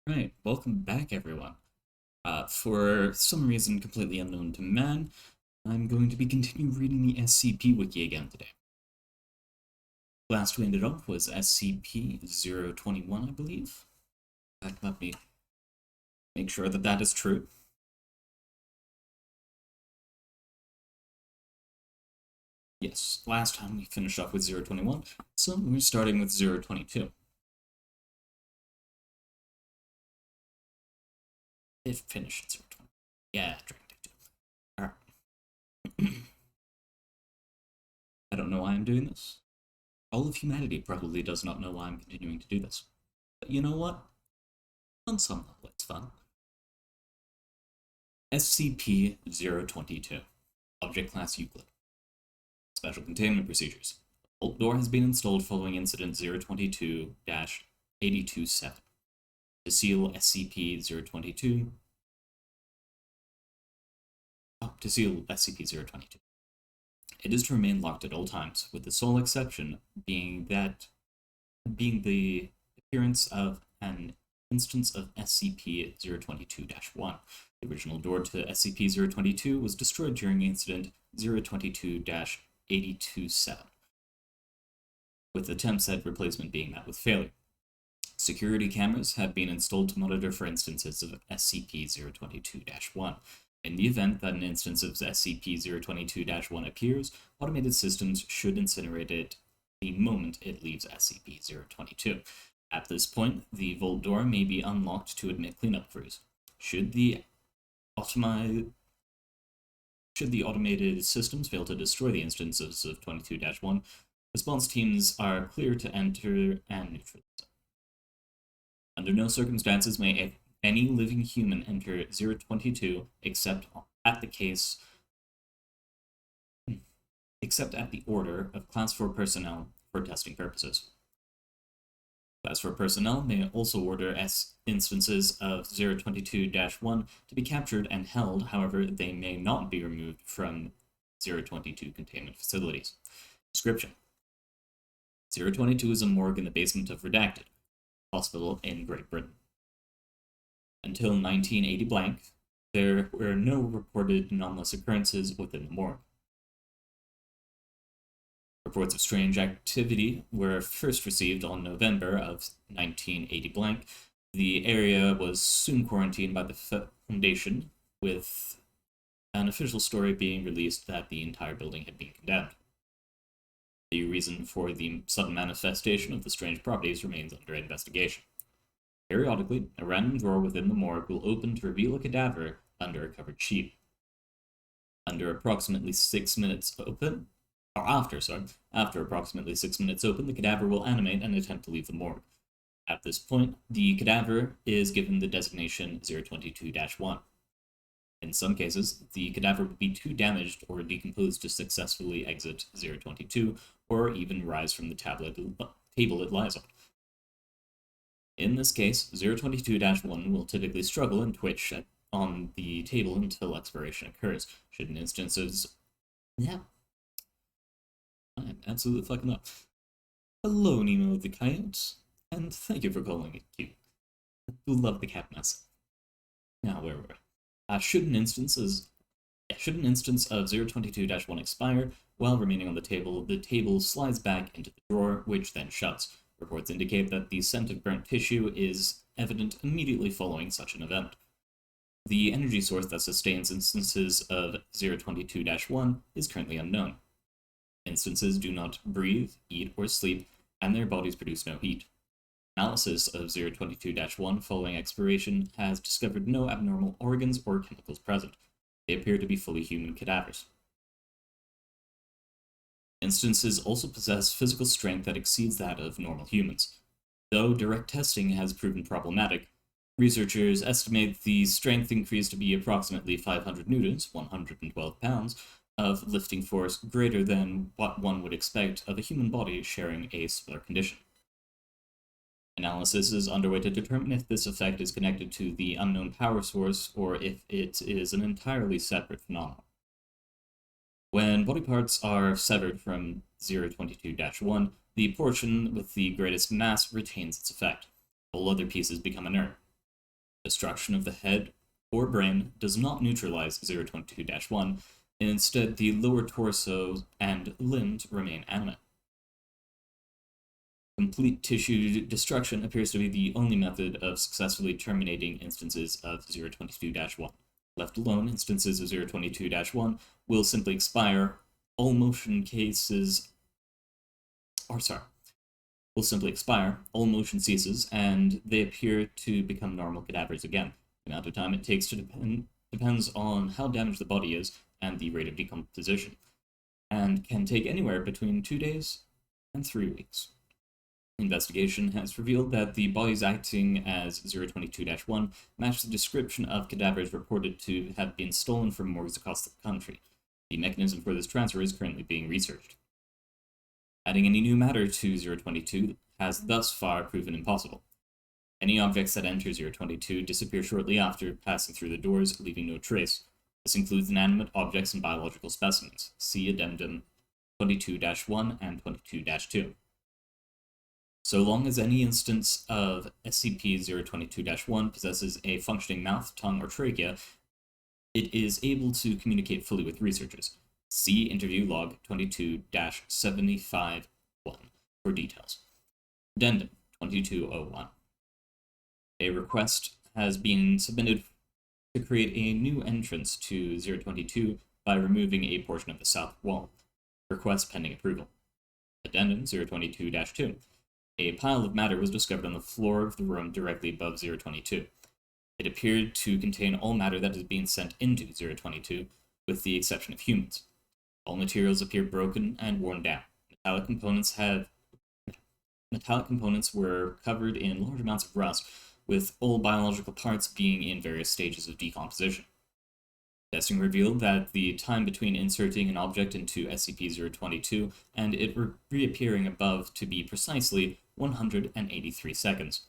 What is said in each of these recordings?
Right, welcome back, everyone. For some reason completely unknown to man, I'm going to be continuing reading the SCP wiki again today. Last we ended off was SCP-021, I believe. Let me make sure that that is true. Yes, last time we finished off with 021, so we're starting with 022. It finished at 020. Yeah, Alright. I don't know why I'm doing this. All of humanity probably does not know why I'm continuing to do this. But you know what? On some level, it's fun. SCP-022. Object Class Euclid. Special Containment Procedures. Vault door has been installed following Incident 022-827. To seal SCP-022... to seal SCP-022. It is to remain locked at all times, with the sole exception being the appearance of an instance of SCP-022-1. The original door to SCP-022 was destroyed during Incident 022-827, with attempts at replacement being met with failure. Security cameras have been installed to monitor for instances of SCP-022-1. In the event that an instance of SCP-022-1 appears, automated systems should incinerate it the moment it leaves SCP-022. At this point, the vault door may be unlocked to admit cleanup crews. Should the automated systems fail to destroy the instances of 22-1, response teams are clear to enter and neutralize it. Under no circumstances may any living human enter 022 except at the order of Class 4 personnel for testing purposes. Class 4 personnel may also order instances of 022-1 to be captured and held, however, they may not be removed from 022 containment facilities. Description: 022 is a morgue in the basement of Redacted Hospital in Great Britain. Until 1980 blank, there were no reported anomalous occurrences within the morgue. Reports of strange activity were first received on November of 1980 blank. The area was soon quarantined by the Foundation, with an official story being released that the entire building had been condemned. The reason for the sudden manifestation of the strange properties remains under investigation. Periodically, a random drawer within the morgue will open to reveal a cadaver under a covered sheet. After approximately 6 minutes open, the cadaver will animate and attempt to leave the morgue. At this point, the cadaver is given the designation 022-1. In some cases, the cadaver will be too damaged or decomposed to successfully exit 022, or even rise from the table it lies on. In this case, 022-1 will typically struggle and twitch on the table until expiration occurs. Should an instance of... Yeah. I'm absolutely fucking up. Hello, Nemo the Coyote, and thank you for calling it cute. Love the cat mess. Now, where were we? Should an instance of 022-1 expire while remaining on the table slides back into the drawer, which then shuts. Reports indicate that the scent of burnt tissue is evident immediately following such an event. The energy source that sustains instances of 022-1 is currently unknown. Instances do not breathe, eat, or sleep, and their bodies produce no heat. Analysis of 022-1 following expiration has discovered no abnormal organs or chemicals present. They appear to be fully human cadavers. Instances also possess physical strength that exceeds that of normal humans. Though direct testing has proven problematic, researchers estimate the strength increase to be approximately 500 newtons, 112 pounds, of lifting force greater than what one would expect of a human body sharing a similar condition. Analysis is underway to determine if this effect is connected to the unknown power source or if it is an entirely separate phenomenon. When body parts are severed from 022-1, the portion with the greatest mass retains its effect. All other pieces become inert. Destruction of the head or brain does not neutralize 022-1, and instead the lower torso and limbs remain animate. Complete tissue destruction appears to be the only method of successfully terminating instances of 022-1. Left alone, instances of 022-1 will simply expire. All motion ceases, and they appear to become normal cadavers again. The amount of time it takes to depends on how damaged the body is and the rate of decomposition, and can take anywhere between 2 days and 3 weeks. Investigation has revealed that the bodies acting as 022-1 match the description of cadavers reported to have been stolen from morgues across the country. The mechanism for this transfer is currently being researched. Adding any new matter to 022 has thus far proven impossible. Any objects that enter 022 disappear shortly after passing through the doors, leaving no trace. This includes inanimate objects and biological specimens. See Addendum 22-1 and 22-2. So long as any instance of SCP-022-1 possesses a functioning mouth, tongue, or trachea, it is able to communicate fully with researchers. See Interview Log 22-75-1 for details. Addendum 2201. A request has been submitted to create a new entrance to 022 by removing a portion of the south wall. Request pending approval. Addendum 022-2. A pile of matter was discovered on the floor of the room directly above 022. It appeared to contain all matter that is being sent into 022, with the exception of humans. All materials appear broken and worn down. Metallic components were covered in large amounts of rust, with all biological parts being in various stages of decomposition. Testing revealed that the time between inserting an object into SCP-022 and it reappearing above to be precisely 183 seconds.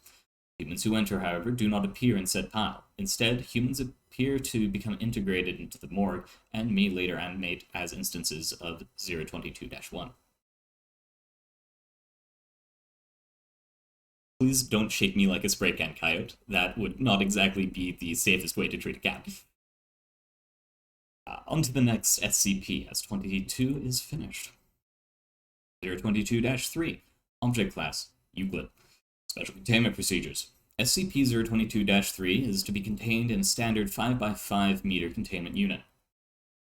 Humans who enter, however, do not appear in said pile. Instead, humans appear to become integrated into the morgue and may later animate as instances of 022-1. Please don't shake me like a spray can coyote. That would not exactly be the safest way to treat a cat. On to the next SCP, as 22 is finished. 022-3, Object Class, Euclid. Special Containment Procedures. SCP-022-3 is to be contained in a standard 5x5 meter containment unit.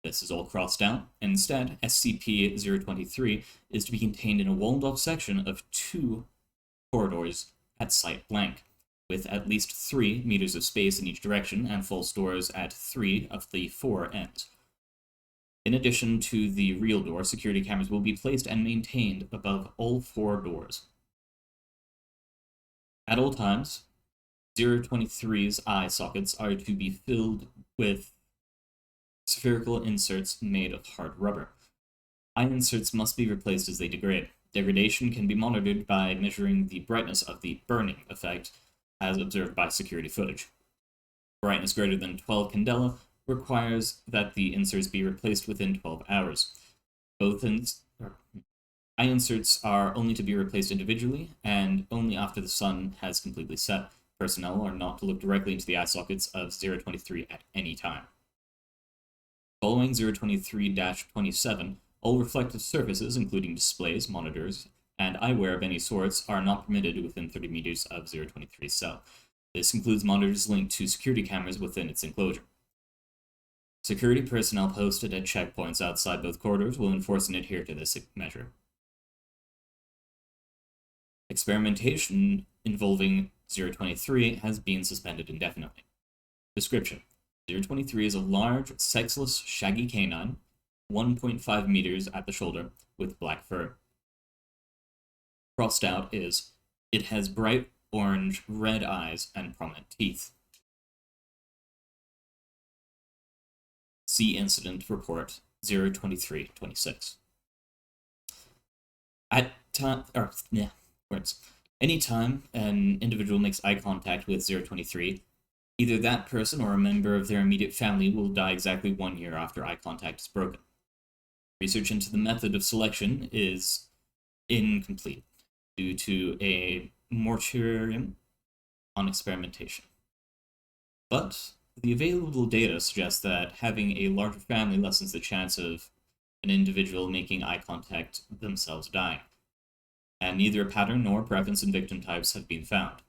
This is all crossed out, and instead, SCP-023 is to be contained in a walled-off section of 2 corridors at site blank, with at least 3 meters of space in each direction and false doors at 3 of the 4 ends. In addition to the real door, security cameras will be placed and maintained above all 4 doors. At all times, 023's eye sockets are to be filled with spherical inserts made of hard rubber. Eye inserts must be replaced as they degrade. Degradation can be monitored by measuring the brightness of the burning effect, as observed by security footage. Brightness greater than 12 candela requires that the inserts be replaced within 12 hours. Eye inserts are only to be replaced individually, and only after the sun has completely set. Personnel are not to look directly into the eye sockets of 023 at any time. Following 023-27, all reflective surfaces, including displays, monitors, and eyewear of any sorts, are not permitted within 30 meters of 023's cell. This includes monitors linked to security cameras within its enclosure. Security personnel posted at checkpoints outside both corridors will enforce and adhere to this measure. Experimentation involving 023 has been suspended indefinitely. Description: 023 is a large, sexless, shaggy canine, 1.5 meters at the shoulder, with black fur. Crossed out is, it has bright orange, red eyes and prominent teeth. See Incident Report 02326. Anytime an individual makes eye contact with 023, either that person or a member of their immediate family will die exactly 1 year after eye contact is broken. Research into the method of selection is incomplete due to a moratorium on experimentation. But the available data suggests that having a larger family lessens the chance of an individual making eye contact themselves dying, and neither a pattern nor preference in victim types have been found.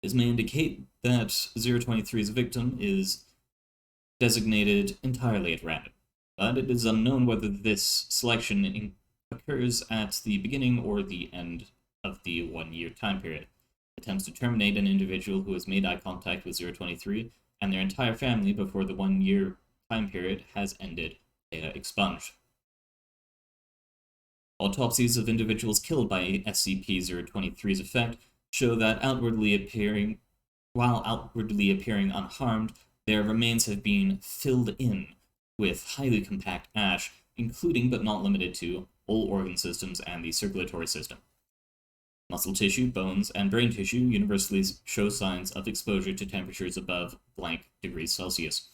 This may indicate that 023's victim is designated entirely at random, but it is unknown whether this selection occurs at the beginning or the end of the 1-year time period. Attempts to terminate an individual who has made eye contact with 023 and their entire family before the 1-year time period has ended, data expunged. Autopsies of individuals killed by SCP-023's effect show that while outwardly appearing unharmed, their remains have been filled in with highly compact ash, including but not limited to all organ systems and the circulatory system. Muscle tissue, bones, and brain tissue universally show signs of exposure to temperatures above blank degrees Celsius.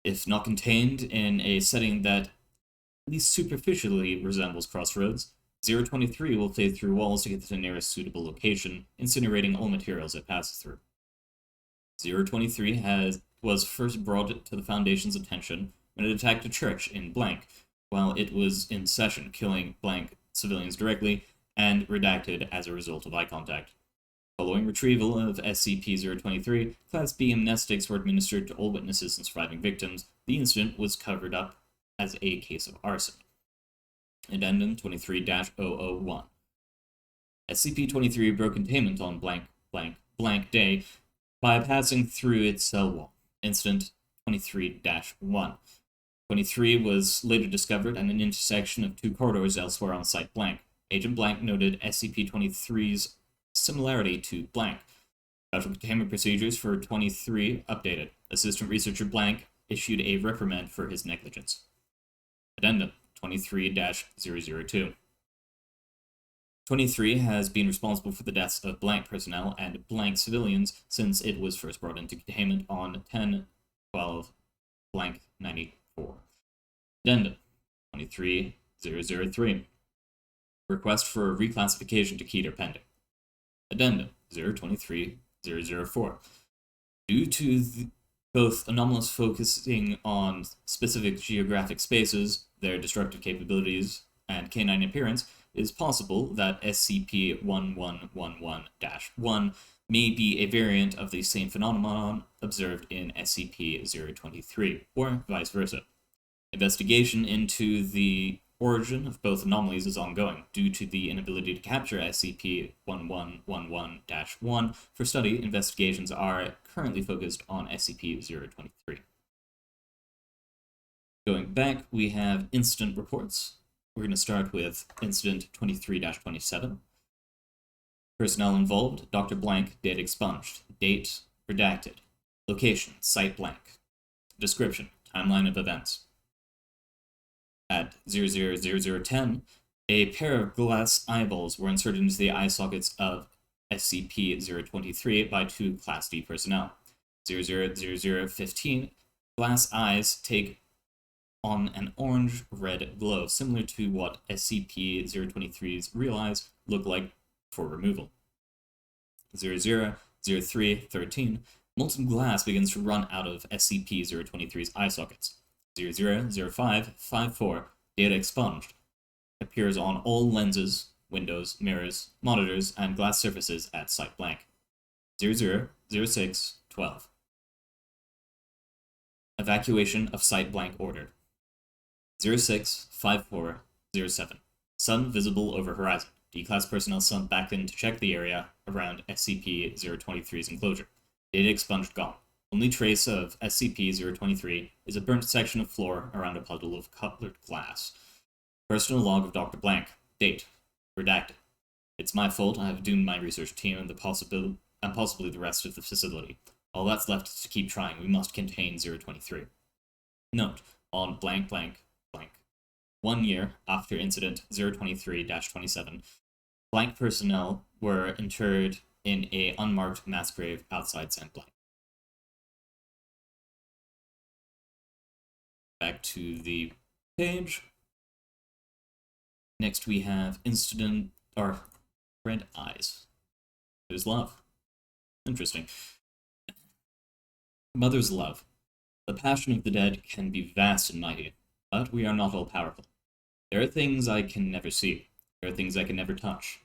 If not contained in a setting that at least superficially resembles crossroads, 023 will fade through walls to get to the nearest suitable location, incinerating all materials it passes through. 023 was first brought to the Foundation's attention when it attacked a church in blank while it was in session, killing blank civilians directly and redacted as a result of eye contact. Following retrieval of SCP-023, Class B amnestics were administered to all witnesses and surviving victims. The incident was covered up as a case of arson. Addendum 23-001. SCP-23 broke containment on blank day by passing through its cell wall. Incident 23-1. 23 was later discovered at an intersection of two corridors elsewhere on Site Blank. Agent Blank noted SCP-23's similarity to blank. Special containment procedures for 23 updated. Assistant Researcher Blank issued a reprimand for his negligence. Addendum 23-002. 23 has been responsible for the deaths of blank personnel and blank civilians since it was first brought into containment on 10/12 blank 94. Addendum 23-003. Request for reclassification to Keter pending. Addendum 023-004. Due to both anomalous focusing on specific geographic spaces, their destructive capabilities, and canine appearance, it is possible that SCP-1111-1 may be a variant of the same phenomenon observed in SCP-023, or vice versa. Investigation into the origin of both anomalies is ongoing due to the inability to capture SCP-1111-1 for study. Investigations are currently focused on SCP-023. Going back, we have incident reports. We're going to start with Incident 23-27. Personnel involved, Dr. Blank, data expunged. Date, redacted. Location, Site Blank. Description, timeline of events. At 000010, a pair of glass eyeballs were inserted into the eye sockets of SCP-023 by two Class D personnel. 000015, glass eyes take on an orange-red glow, similar to what SCP-023's real eyes look like for removal. 000313, molten glass begins to run out of SCP-023's eye sockets. 000554, data expunged, appears on all lenses, windows, mirrors, monitors, and glass surfaces at Site Blank. 000612. Evacuation of Site Blank ordered. 065407. Sun visible over horizon. D-Class personnel sent back in to check the area around SCP-023's enclosure. Data expunged gone. Only trace of SCP-023 is a burnt section of floor around a puddle of colored glass. Personal log of Dr. Blank. Date. Redacted. It's my fault. I have doomed my research team and possibly the rest of the facility. All that's left is to keep trying. We must contain 023. Note, on blank blank blank. 1 year after Incident 023-27, blank personnel were interred in a unmarked mass grave outside St. Blank. Back to the page. Next we have Red Eyes. There's love. Interesting. Mother's love. The passion of the dead can be vast and mighty, but we are not all powerful. There are things I can never see. There are things I can never touch.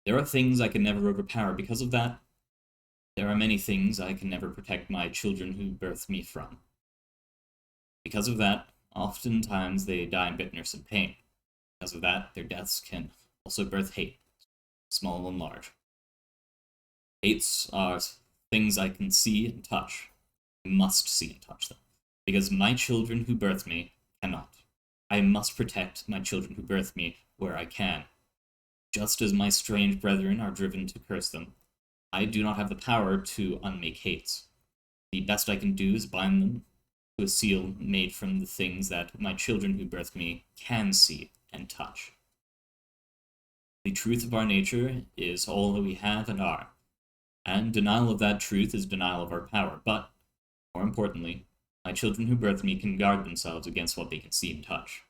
There are things I can never overpower. Because of that, there are many things I can never protect my children who birthed me from. Because of that, oftentimes they die in bitterness and pain. Because of that, their deaths can also birth hate, small and large. Hates are things I can see and touch. I must see and touch them. Because my children who birthed me cannot. I must protect my children who birthed me where I can. Just as my strange brethren are driven to curse them, I do not have the power to unmake hates. The best I can do is bind them to a seal made from the things that my children who birthed me can see and touch. The truth of our nature is all that we have and are, and denial of that truth is denial of our power. But, more importantly, my children who birthed me can guard themselves against what they can see and touch.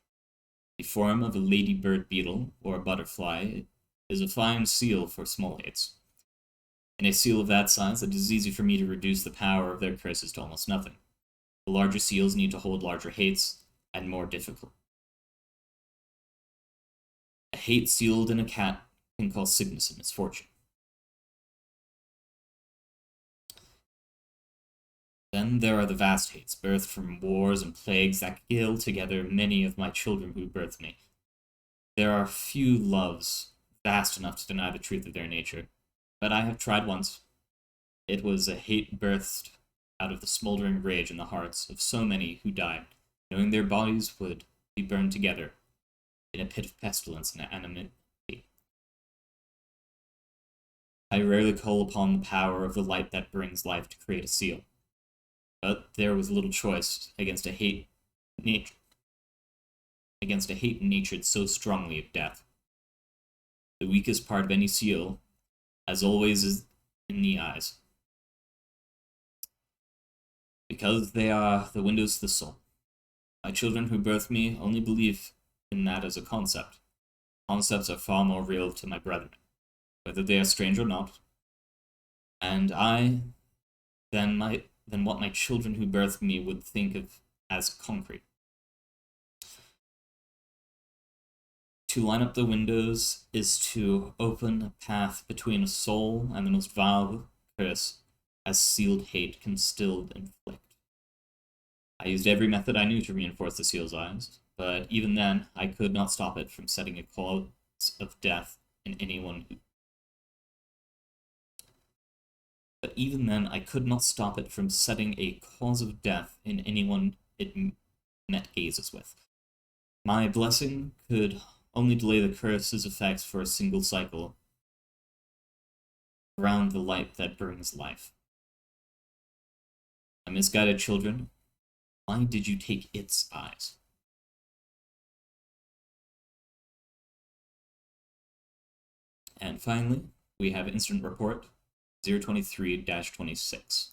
The form of a ladybird beetle or a butterfly is a fine seal for small hates. In a seal of that size, it is easy for me to reduce the power of their curses to almost nothing. The larger seals need to hold larger hates, and more difficult. A hate sealed in a cat can cause sickness and misfortune. Then there are the vast hates, birthed from wars and plagues that kill together many of my children who birthed me. There are few loves vast enough to deny the truth of their nature, but I have tried once. It was a hate birthed out of the smoldering rage in the hearts of so many who died, knowing their bodies would be burned together in a pit of pestilence and enmity. I rarely call upon the power of the light that brings life to create a seal, but there was little choice against a hate natured so strongly of death. The weakest part of any seal, as always, is in the eyes, because they are the windows to the soul. My children who birthed me only believe in that as a concept. Concepts are far more real to my brethren, whether they are strange or not, and than what my children who birthed me would think of as concrete. To line up the windows is to open a path between a soul and the most vile curse as sealed hate can still inflict. I used every method I knew to reinforce the seal's eyes, but even then I could not stop it from setting a cause of death in anyone who... But even then I could not stop it from setting a cause of death in anyone it met gazes with. My blessing could only delay the curse's effects for a single cycle around the light that brings life. My misguided children, why did you take its eyes? And finally, we have Incident Report 023-26.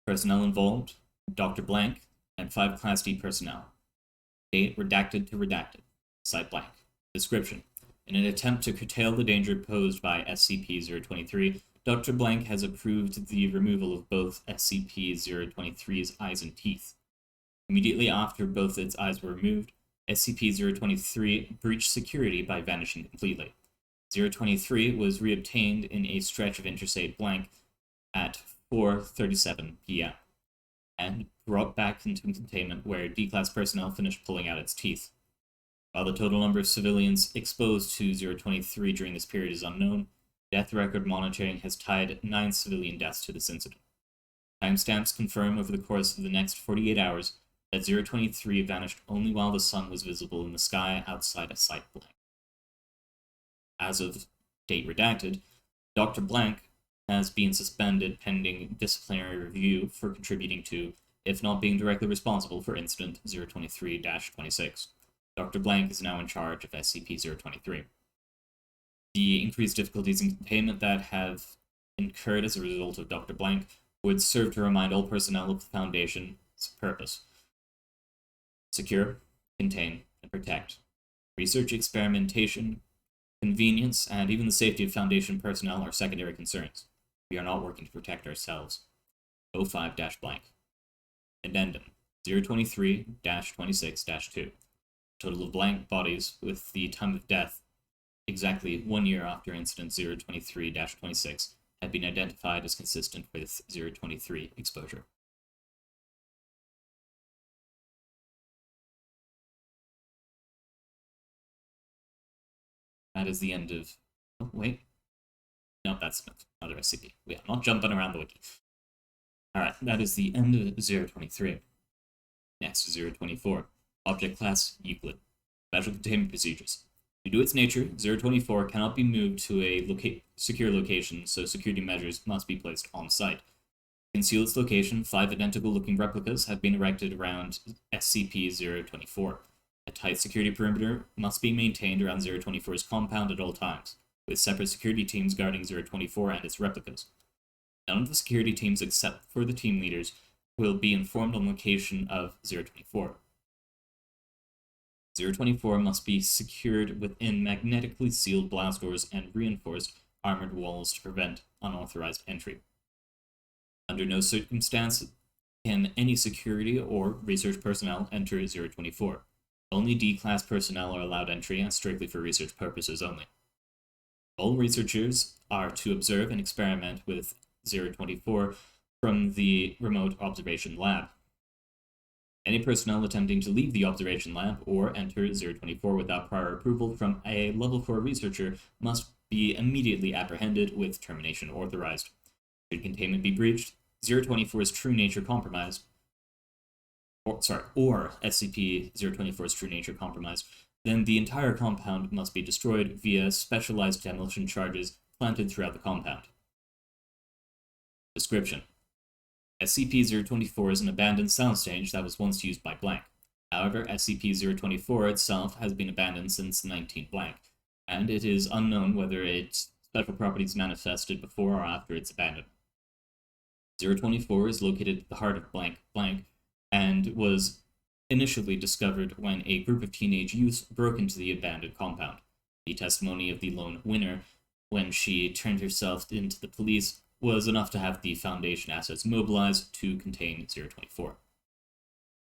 Personnel involved, Dr. Blank, and 5 Class D personnel. Date redacted to redacted. Site blank. Description. In an attempt to curtail the danger posed by SCP-023, Dr. Blank has approved the removal of both SCP-023's eyes and teeth. Immediately after both its eyes were removed, SCP-023 breached security by vanishing completely. 023 was reobtained in a stretch of interstate blank at 4:37 p.m. and brought back into containment where D-Class personnel finished pulling out its teeth. While the total number of civilians exposed to 023 during this period is unknown, death record monitoring has tied 9 civilian deaths to this incident. Timestamps confirm over the course of the next 48 hours that 023 vanished only while the sun was visible in the sky outside a site blank. As of date redacted, Dr. Blank has been suspended pending disciplinary review for contributing to, if not being directly responsible for incident 023-26. Dr. Blank is now in charge of SCP-023. The increased difficulties in containment that have incurred as a result of Dr. Blank would serve to remind all personnel of the Foundation's purpose. Secure, contain, and protect. Research, experimentation, Convenience and even the safety of Foundation personnel are secondary concerns. We are not working to protect ourselves. 05-blank. Addendum 023-26-2. Total of blank bodies with the time of death exactly 1 year after incident 023-26 have been identified as consistent with 023 exposure. That is the end of... Oh, wait. No, that's another SCP. We are not jumping around the wiki. Alright, that is the end of 023. Next, 024. Object class, Euclid. Special containment procedures. Due to its nature, 024 cannot be moved to a secure location, so security measures must be placed on site. To conceal its location, 5 identical-looking replicas have been erected around SCP-024. A tight security perimeter must be maintained around 024's compound at all times, with separate security teams guarding 024 and its replicas. None of the security teams except for the team leaders will be informed on location of 024. 024 must be secured within magnetically sealed blast doors and reinforced armored walls to prevent unauthorized entry. Under no circumstance can any security or research personnel enter 024. Only D-class personnel are allowed entry, and strictly for research purposes only. All researchers are to observe and experiment with 024 from the remote observation lab. Any personnel attempting to leave the observation lab or enter 024 without prior approval from a Level 4 researcher must be immediately apprehended with termination authorized. Should containment be breached, 024's true nature compromised, or SCP-024's true nature compromised, then the entire compound must be destroyed via specialized demolition charges planted throughout the compound. Description: SCP-024 is an abandoned soundstage that was once used by blank. However, SCP-024 itself has been abandoned since 19-blank, and it is unknown whether its special properties manifested before or after its abandonment. 024 is located at the heart of blank blank, and was initially discovered when a group of teenage youths broke into the abandoned compound. The testimony of the lone winner, when she turned herself into the police, was enough to have the Foundation assets mobilized to contain 024.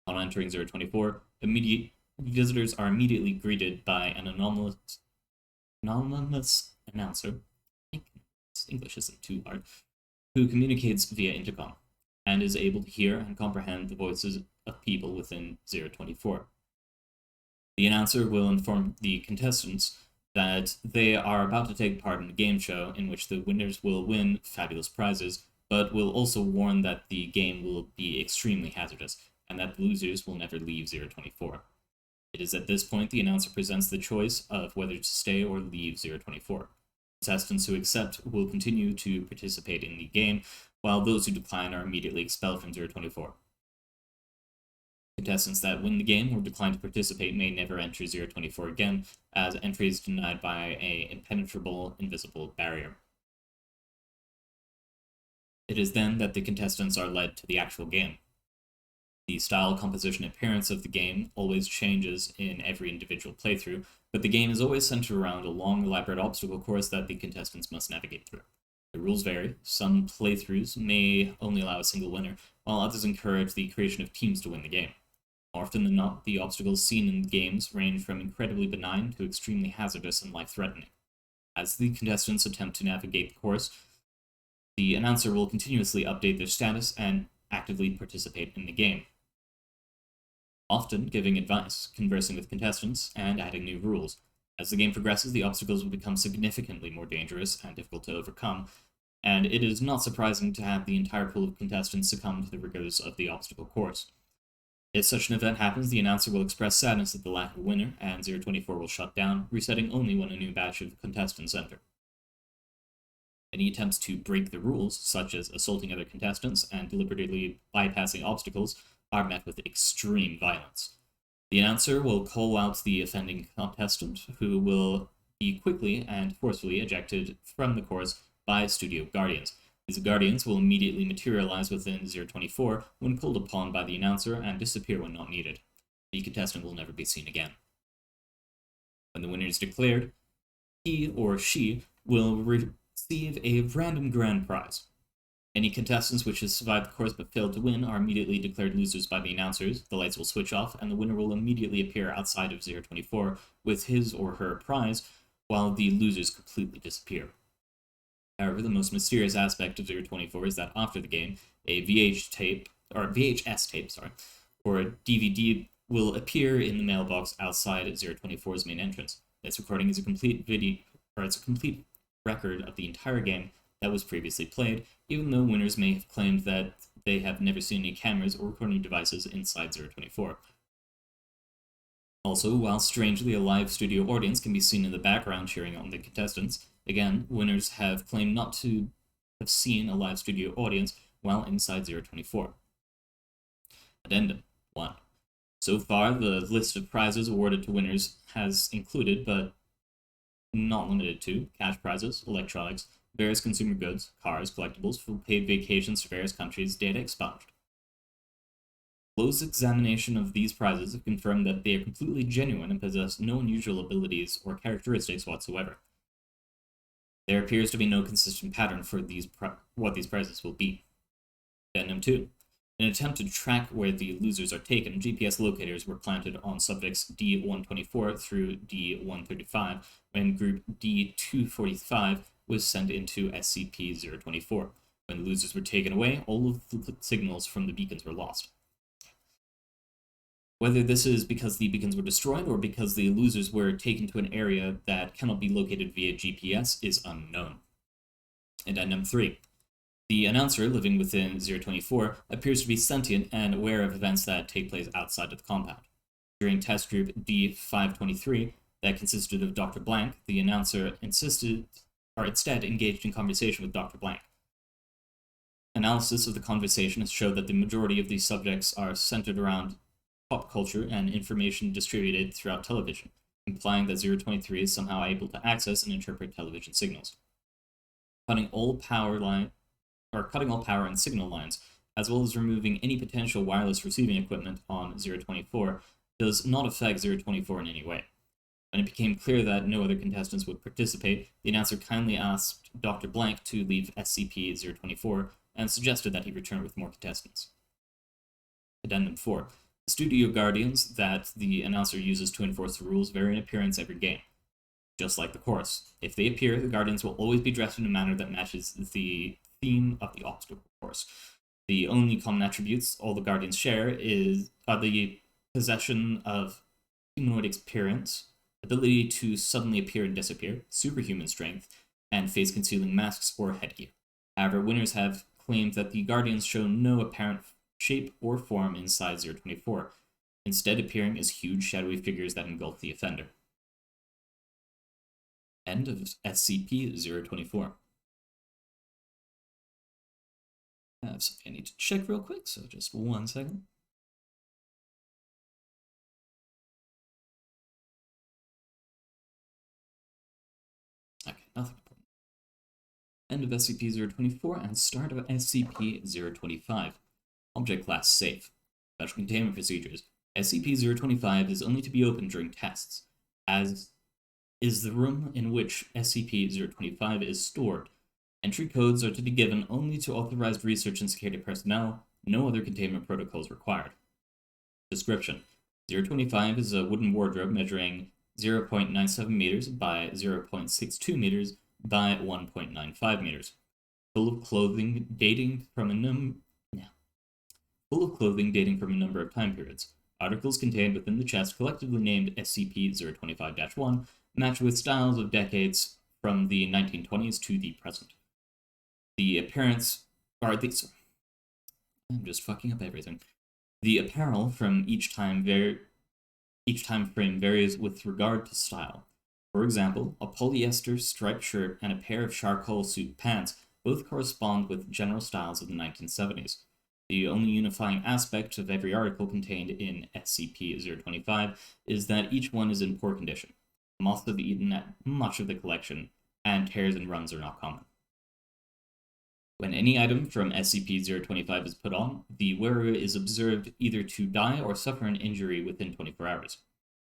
On entering 024, visitors are immediately greeted by an anonymous announcer, English isn't too hard, who communicates via intercom, and is able to hear and comprehend the voices of people within 024. The announcer will inform the contestants that they are about to take part in a game show in which the winners will win fabulous prizes, but will also warn that the game will be extremely hazardous, and that the losers will never leave 024. It is at this point the announcer presents the choice of whether to stay or leave 024. Contestants who accept will continue to participate in the game, while those who decline are immediately expelled from 024. Contestants that win the game or decline to participate may never enter 024 again, as entry is denied by an impenetrable, invisible barrier. It is then that the contestants are led to the actual game. The style, composition, and appearance of the game always changes in every individual playthrough, but the game is always centered around a long, elaborate obstacle course that the contestants must navigate through. The rules vary. Some playthroughs may only allow a single winner, while others encourage the creation of teams to win the game. More often than not, the obstacles seen in the games range from incredibly benign to extremely hazardous and life-threatening. As the contestants attempt to navigate the course, the announcer will continuously update their status and actively participate in the game, often giving advice, conversing with contestants, and adding new rules. As the game progresses, the obstacles will become significantly more dangerous and difficult to overcome, and it is not surprising to have the entire pool of contestants succumb to the rigors of the obstacle course. If such an event happens, the announcer will express sadness at the lack of a winner, and 024 will shut down, resetting only when a new batch of contestants enter. Any attempts to break the rules, such as assaulting other contestants and deliberately bypassing obstacles, are met with extreme violence. The announcer will call out the offending contestant, who will be quickly and forcefully ejected from the course by studio guardians. These guardians will immediately materialize within 024 when called upon by the announcer and disappear when not needed. The contestant will never be seen again. When the winner is declared, he or she will receive a random grand prize. Any contestants which have survived the course but failed to win are immediately declared losers by the announcers, the lights will switch off, and the winner will immediately appear outside of 024 with his or her prize, while the losers completely disappear. However, the most mysterious aspect of 024 is that after the game, a VHS tape, or a DVD will appear in the mailbox outside 024's main entrance. This recording is a complete record of the entire game that was previously played, even though winners may have claimed that they have never seen any cameras or recording devices inside 024. Also, while strangely a live studio audience can be seen in the background cheering on the contestants, again, winners have claimed not to have seen a live studio audience while inside 024. Addendum 1. So far, the list of prizes awarded to winners has included, but not limited to, cash prizes, electronics, various consumer goods, cars, collectibles, full paid vacations to various countries, data expunged. Close examination of these prizes have confirmed that they are completely genuine and possess no unusual abilities or characteristics whatsoever. There appears to be no consistent pattern for what these prizes will be. Addendum 2. In an attempt to track where the losers are taken, GPS locators were planted on subjects D124 through D135 when group D245 was sent into SCP-024. When the losers were taken away, all of the signals from the beacons were lost. Whether this is because the beacons were destroyed or because the losers were taken to an area that cannot be located via GPS is unknown. Addendum 3. The announcer living within 024 appears to be sentient and aware of events that take place outside of the compound. During test group D523, that consisted of Dr. Blank, the announcer instead engaged in conversation with Dr. Blank. Analysis of the conversation has showed that the majority of these subjects are centered around pop culture and information distributed throughout television, implying that 023 is somehow able to access and interpret television signals. Cutting all power and signal lines, as well as removing any potential wireless receiving equipment on 024, does not affect 024 in any way. When it became clear that no other contestants would participate, the announcer kindly asked Dr. Blank to leave SCP-024 and suggested that he return with more contestants. Addendum 4. The studio guardians that the announcer uses to enforce the rules vary in appearance every game. Just like the course. If they appear, the guardians will always be dressed in a manner that matches the theme of the obstacle course. The only common attributes all the guardians share are the possession of humanoid appearance, ability to suddenly appear and disappear, superhuman strength, and face-concealing masks or headgear. However, winners have claimed that the guardians show no apparent shape or form inside 024, instead appearing as huge shadowy figures that engulf the offender. End of SCP-024. I have something I need to check real quick, so just 1 second. Okay, nothing important. End of SCP-024 and start of SCP-025. Object Class Safe. Special Containment Procedures. SCP-025 is only to be opened during tests, as is the room in which SCP-025 is stored. Entry codes are to be given only to authorized research and security personnel. No other containment protocols required. Description. 025 is a wooden wardrobe measuring 0.97 meters by 0.62 meters by 1.95 meters. Full of clothing dating from a number of time periods. Articles contained within the chest, collectively named SCP-025-1, match with styles of decades from the 1920s to the present. The appearance are these. I'm just fucking up everything. The apparel from each time frame varies with regard to style. For example, a polyester striped shirt and a pair of charcoal suit pants both correspond with general styles of the 1970s. The only unifying aspect of every article contained in SCP-025 is that each one is in poor condition. Moths have eaten at much of the collection, and tears and runs are not common. When any item from SCP-025 is put on, the wearer is observed either to die or suffer an injury within 24 hours.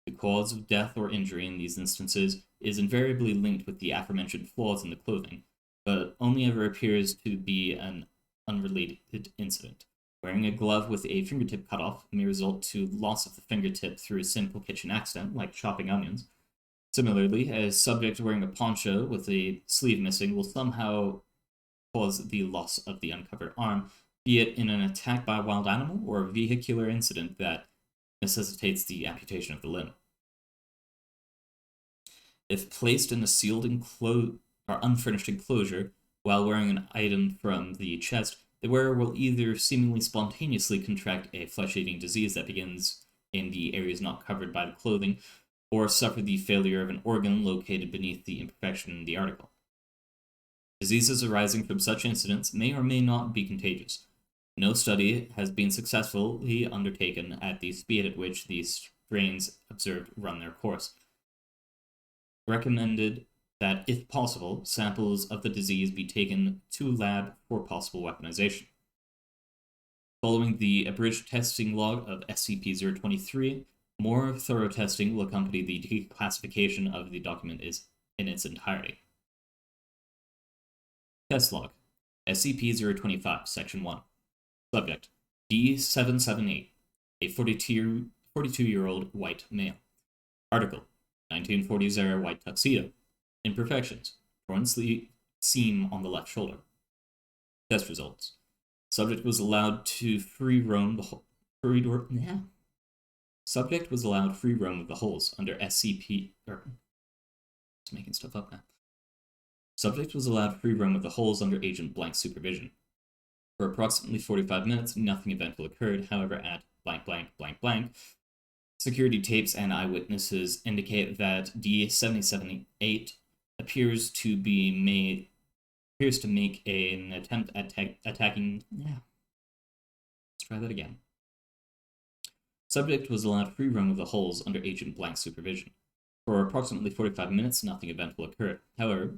The cause of death or injury in these instances is invariably linked with the aforementioned flaws in the clothing, but only ever appears to be an unrelated incident. Wearing a glove with a fingertip cut off may result to loss of the fingertip through a simple kitchen accident, like chopping onions. Similarly, a subject wearing a poncho with a sleeve missing will somehow cause the loss of the uncovered arm, be it in an attack by a wild animal or a vehicular incident that necessitates the amputation of the limb. If placed in a sealed or unfurnished enclosure while wearing an item from the chest, the wearer will either seemingly spontaneously contract a flesh-eating disease that begins in the areas not covered by the clothing, or suffer the failure of an organ located beneath the imperfection in the article. Diseases arising from such incidents may or may not be contagious. No study has been successfully undertaken at the speed at which these strains observed run their course. Recommended that, if possible, samples of the disease be taken to a lab for possible weaponization. Following the abridged testing log of SCP-023, more thorough testing will accompany the declassification of the document in its entirety. Test log. SCP-025, Section 1. Subject. D778, a 42-year-old white male. Article. 1940s-era white tuxedo. Imperfections. Torn seam on the left shoulder. Test results. Subject was allowed to free roam the Subject was allowed free roam of the holes under SCP. Just making stuff up now. Subject was allowed free roam of the holes under Agent Blank's supervision. For approximately 45 minutes, nothing eventful occurred. However, at blank blank blank blank, security tapes and eyewitnesses indicate that D778 appears to make an attempt at attacking. Yeah. Let's try that again. Subject was allowed free roam of the holes under Agent Blank's supervision. For approximately 45 minutes, nothing eventful occurred. However,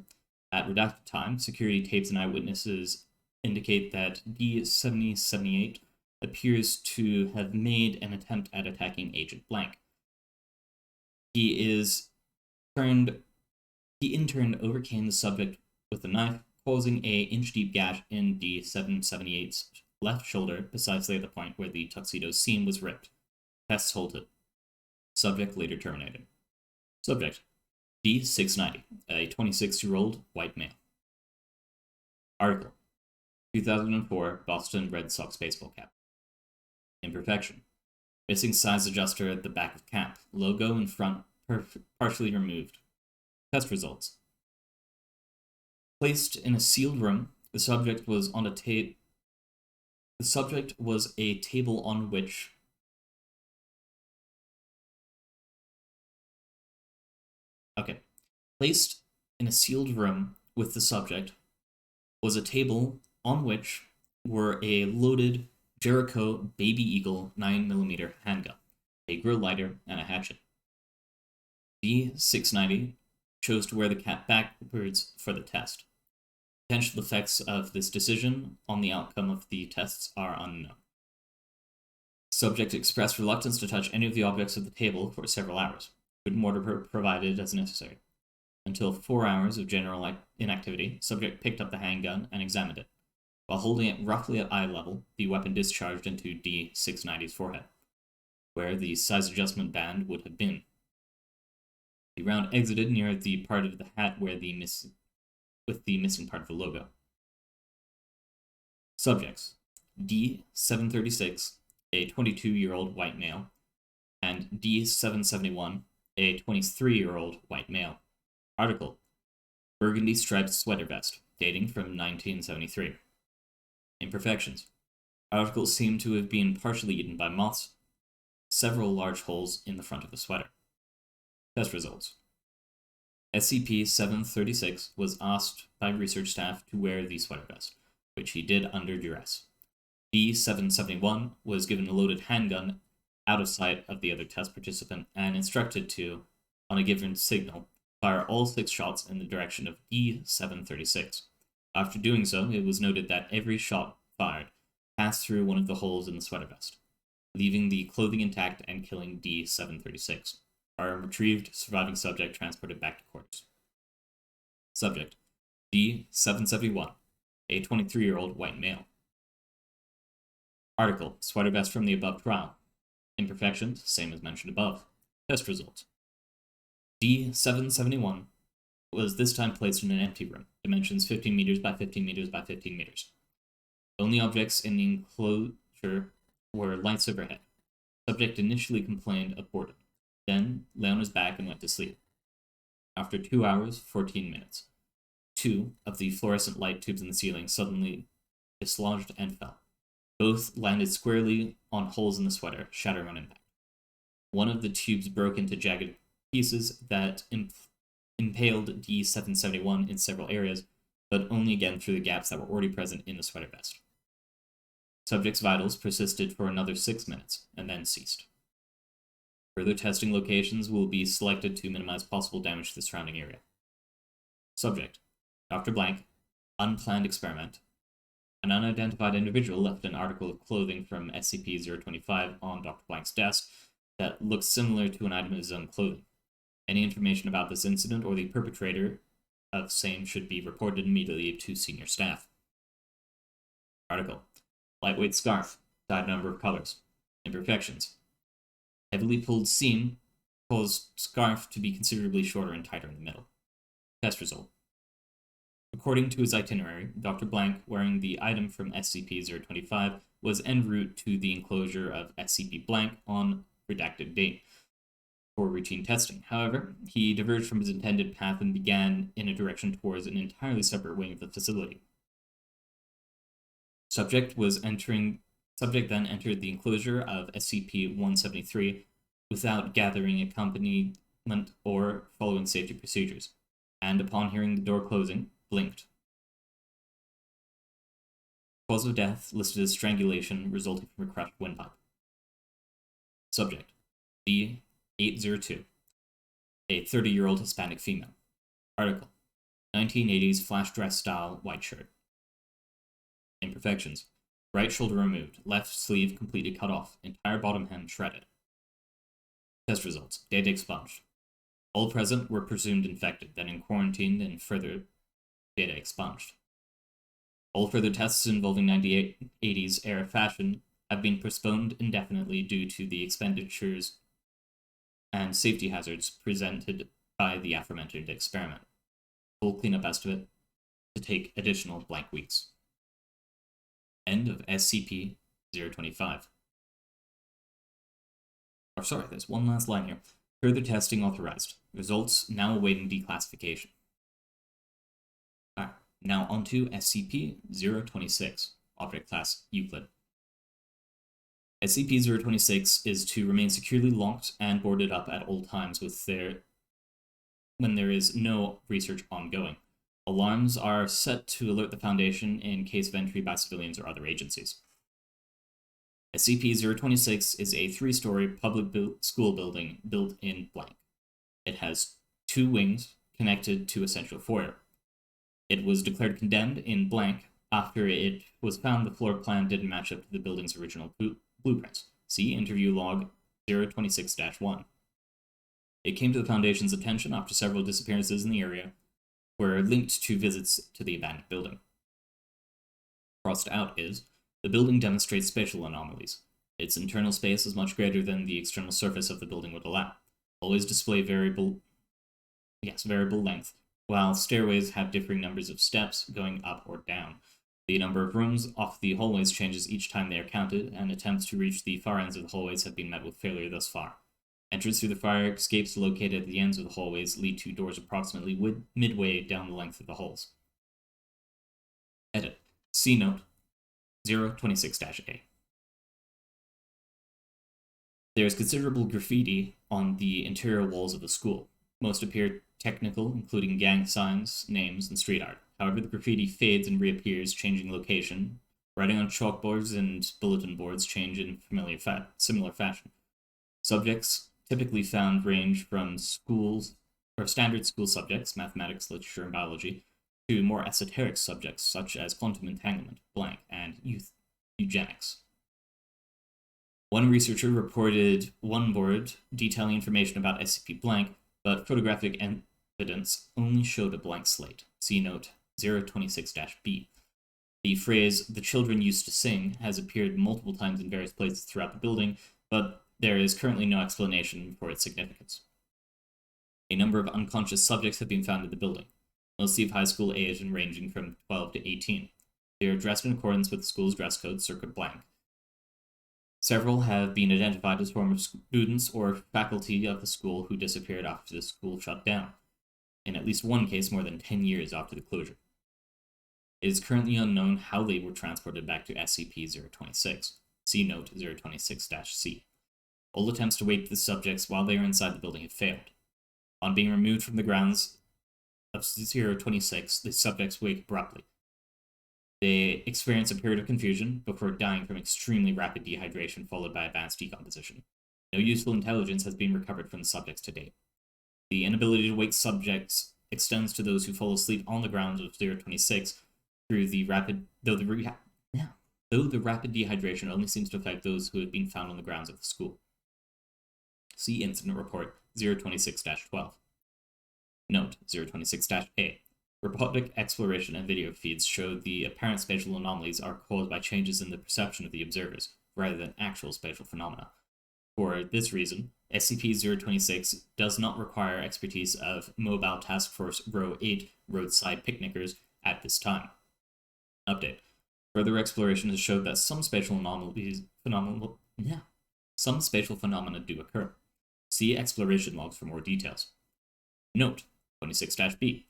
at redacted time, security tapes and eyewitnesses indicate that D778 appears to have made an attempt at attacking Agent Blank. He in turn overcame the subject with a knife, causing an inch-deep gash in D778's left shoulder, precisely at the point where the tuxedo's seam was ripped. Tests halted. Subject later terminated. Subject. D690, a 26-year-old white male. Article. 2004 Boston Red Sox baseball cap. Imperfection. Missing size adjuster at the back of cap. Logo in front partially removed. Test results. Placed in a sealed room, the subject was on a table on which Placed in a sealed room with the subject was a table on which were a loaded Jericho Baby Eagle 9mm handgun, a grill lighter, and a hatchet. D690 chose to wear the cap backwards for the test. Potential effects of this decision on the outcome of the tests are unknown. Subject expressed reluctance to touch any of the objects of the table for several hours. Food and water provided as necessary. Until 4 hours of general inactivity, subject picked up the handgun and examined it. While holding it roughly at eye level, the weapon discharged into D690's forehead, where the size adjustment band would have been. The round exited near the part of the hat with the missing part of the logo. Subjects. D736, a 22-year-old white male, and D771, a 23-year-old white male. Article. Burgundy striped sweater vest, dating from 1973. Imperfections. Article seemed to have been partially eaten by moths. Several large holes in the front of the sweater. Test results. SCP-736 was asked by research staff to wear the sweater vest, which he did under duress. D771 was given a loaded handgun out of sight of the other test participant and instructed to, on a given signal, fire all 6 shots in the direction of D736. After doing so, it was noted that every shot fired passed through one of the holes in the sweater vest, leaving the clothing intact and killing D736. are retrieved, surviving subject transported back to quarters. Subject: D771, a 23-year-old white male. Article: Sweater vest from the above trial. Imperfections, same as mentioned above. Test results: D771 was this time placed in an empty room, dimensions 15 meters by 15 meters by 15 meters. The only objects in the enclosure were lights overhead. Subject initially complained of boredom, then lay on his back and went to sleep. After 2 hours, 14 minutes, 2 of the fluorescent light tubes in the ceiling suddenly dislodged and fell. Both landed squarely on holes in the sweater, shattering on impact. One of the tubes broke into jagged pieces that impaled D771 in several areas, but only again through the gaps that were already present in the sweater vest. Subject's vitals persisted for another 6 minutes, and then ceased. Further testing locations will be selected to minimize possible damage to the surrounding area. Subject: Dr. Blank, unplanned experiment. An unidentified individual left an article of clothing from SCP-025 on Dr. Blank's desk that looks similar to an item of his own clothing. Any information about this incident or the perpetrator of same should be reported immediately to senior staff. Article: Lightweight scarf, dyed number of colors. Imperfections: heavily pulled seam caused scarf to be considerably shorter and tighter in the middle. Test result: according to his itinerary, Dr. Blank, wearing the item from SCP-025, was en route to the enclosure of SCP Blank on redacted date for routine testing. However, he diverged from his intended path and began in a direction towards an entirely separate wing of the facility. Subject then entered the enclosure of SCP-173 without gathering accompaniment or following safety procedures, and upon hearing the door closing, blinked. Cause of death listed as strangulation resulting from a crushed windpipe. Subject: D802, a 30-year-old Hispanic female. Article: 1980s flash dress style white shirt. Imperfections: right shoulder removed, left sleeve completely cut off, entire bottom hem shredded. Test results: data expunged. All present were presumed infected, then in quarantine, and further data expunged. All further tests involving 1980s era fashion have been postponed indefinitely due to the expenditures and safety hazards presented by the aforementioned experiment. Full cleanup estimate to take additional blank weeks. End of SCP-025. Or sorry, there's one last line here. Further testing authorized. Results now awaiting declassification. Alright, now onto SCP-026, Object Class Euclid. SCP-026 is to remain securely locked and boarded up at all times when there is no research ongoing. Alarms are set to alert the Foundation in case of entry by civilians or other agencies. SCP-026 is a 3-story public school building built in blank. It has 2 wings connected to a central foyer. It was declared condemned in blank after it was found the floor plan didn't match up to the building's original blueprints. See Interview Log 026-1. It came to the Foundation's attention after several disappearances in the area were linked to visits to the abandoned building. Crossed out is, the building demonstrates spatial anomalies. Its internal space is much greater than the external surface of the building would allow. Always display variable length, while stairways have differing numbers of steps going up or down. The number of rooms off the hallways changes each time they are counted, and attempts to reach the far ends of the hallways have been met with failure thus far. Entrance through the fire escapes located at the ends of the hallways lead to doors approximately midway down the length of the halls. Edit. See note 026-A. There is considerable graffiti on the interior walls of the school. Most appear technical, including gang signs, names, and street art. However, the graffiti fades and reappears, changing location. Writing on chalkboards and bulletin boards change in similar fashion. Subjects typically found range from standard school subjects, mathematics, literature, and biology, to more esoteric subjects such as quantum entanglement, blank, and eugenics. One researcher reported one board detailing information about SCP blank, but photographic evidence only showed a blank slate. See note 026-B. The phrase, "the children used to sing," has appeared multiple times in various places throughout the building, but there is currently no explanation for its significance. A number of unconscious subjects have been found in the building, mostly of high school age and ranging from 12 to 18. They are dressed in accordance with the school's dress code, circa blank. Several have been identified as former students or faculty of the school who disappeared after the school shut down, in at least one case more than 10 years after the closure. It is currently unknown how they were transported back to SCP-026. See note 026-C. All attempts to wake the subjects while they are inside the building have failed. On being removed from the grounds of 026, the subjects wake abruptly. They experience a period of confusion before dying from extremely rapid dehydration followed by advanced decomposition. No useful intelligence has been recovered from the subjects to date. The inability to wake subjects extends to those who fall asleep on the grounds of 026 through the rapid, though the rapid dehydration only seems to affect those who have been found on the grounds of the school. See Incident Report 026-12. Note 026-A. Robotic exploration and video feeds show the apparent spatial anomalies are caused by changes in the perception of the observers, rather than actual spatial phenomena. For this reason, SCP-026 does not require expertise of Mobile Task Force Row 8 roadside picnickers at this time. Update. Further exploration has showed that some spatial phenomena do occur. See exploration logs for more details. Note 26-B.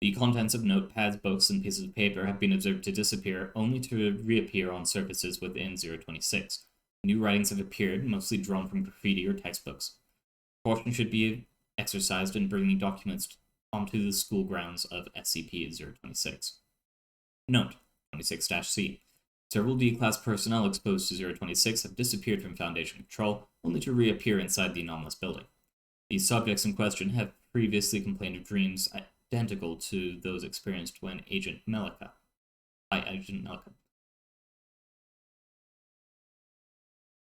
The contents of notepads, books, and pieces of paper have been observed to disappear, only to reappear on surfaces within 026. New writings have appeared, mostly drawn from graffiti or textbooks. Caution should be exercised in bringing documents onto the school grounds of SCP-026. Note 26-C. Several D-Class personnel exposed to 026 have disappeared from Foundation control, only to reappear inside the anomalous building. These subjects in question have previously complained of dreams identical to those experienced when Agent Melika.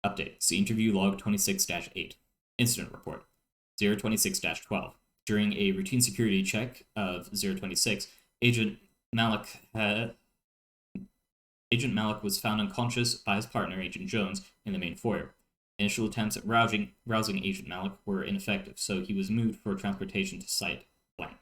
Update. See Interview Log 26-8. Incident Report 026-12. During a routine security check of 026, Agent Malik was found unconscious by his partner, Agent Jones, in the main foyer. Initial attempts at rousing Agent Malik were ineffective, so he was moved for transportation to Site blank.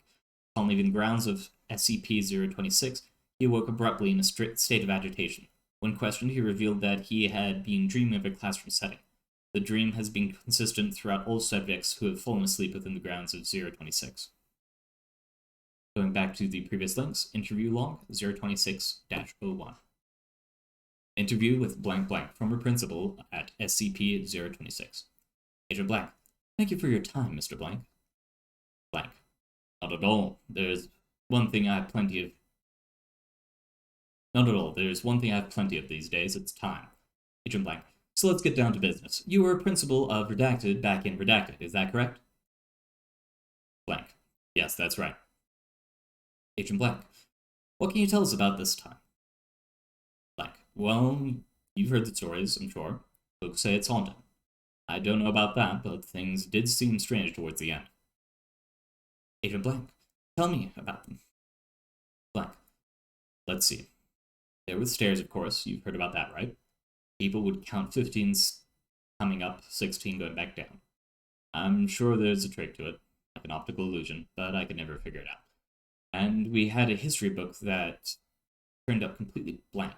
Upon leaving the grounds of SCP-026, he awoke abruptly in a state of agitation. When questioned, he revealed that he had been dreaming of a classroom setting. The dream has been consistent throughout all subjects who have fallen asleep within the grounds of 026. Going back to the previous links, interview log 026-01. Interview with blank blank, former principal at SCP-026. Agent Blank, thank you for your time, Mr. Blank. Blank, not at all. There's one thing I have plenty of. Not at all. There's one thing I have plenty of these days. It's time. Agent Blank, so let's get down to business. You were principal of Redacted back in Redacted, is that correct? Blank, yes, that's right. Agent Blank, what can you tell us about this time? Blank, well, you've heard the stories, I'm sure. Folks say it's haunted. I don't know about that, but things did seem strange towards the end. Agent Blank, tell me about them. Blank, let's see. There were stairs, of course. You've heard about that, right? People would count 15 coming up, 16 going back down. I'm sure there's a trick to it, like an optical illusion, but I could never figure it out. And we had a history book that turned up completely blank.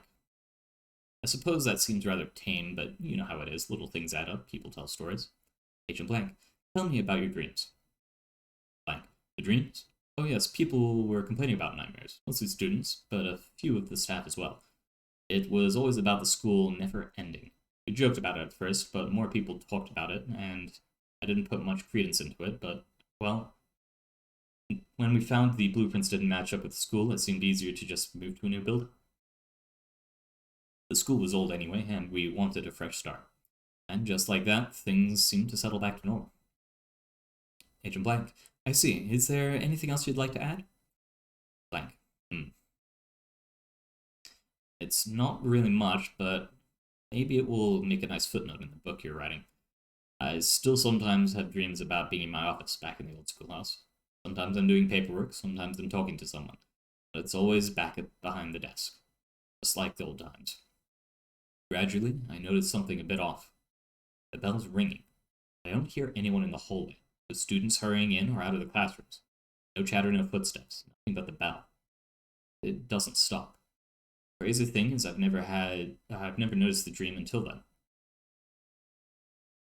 I suppose that seems rather tame, but you know how it is. Little things add up. People tell stories. Agent Blank, tell me about your dreams. Blank, the dreams? Oh yes, people were complaining about nightmares. Mostly students, but a few of the staff as well. It was always about the school never ending. We joked about it at first, but more people talked about it, and I didn't put much credence into it, but, well, when we found the blueprints didn't match up with the school, it seemed easier to just move to a new building. The school was old anyway, and we wanted a fresh start. And just like that, things seemed to settle back to normal. Agent Blank, I see. Is there anything else you'd like to add? Blank, It's not really much, but Maybe it will make a nice footnote in the book you're writing. I still sometimes have dreams about being in my office back in the old schoolhouse. Sometimes I'm doing paperwork, sometimes I'm talking to someone. But it's always behind the desk, just like the old times. Gradually, I notice something a bit off. The bell's ringing. I don't hear anyone in the hallway, with students hurrying in or out of the classrooms. No chatter, no footsteps, nothing but the bell. It doesn't stop. The crazy thing is I've never noticed the dream until then.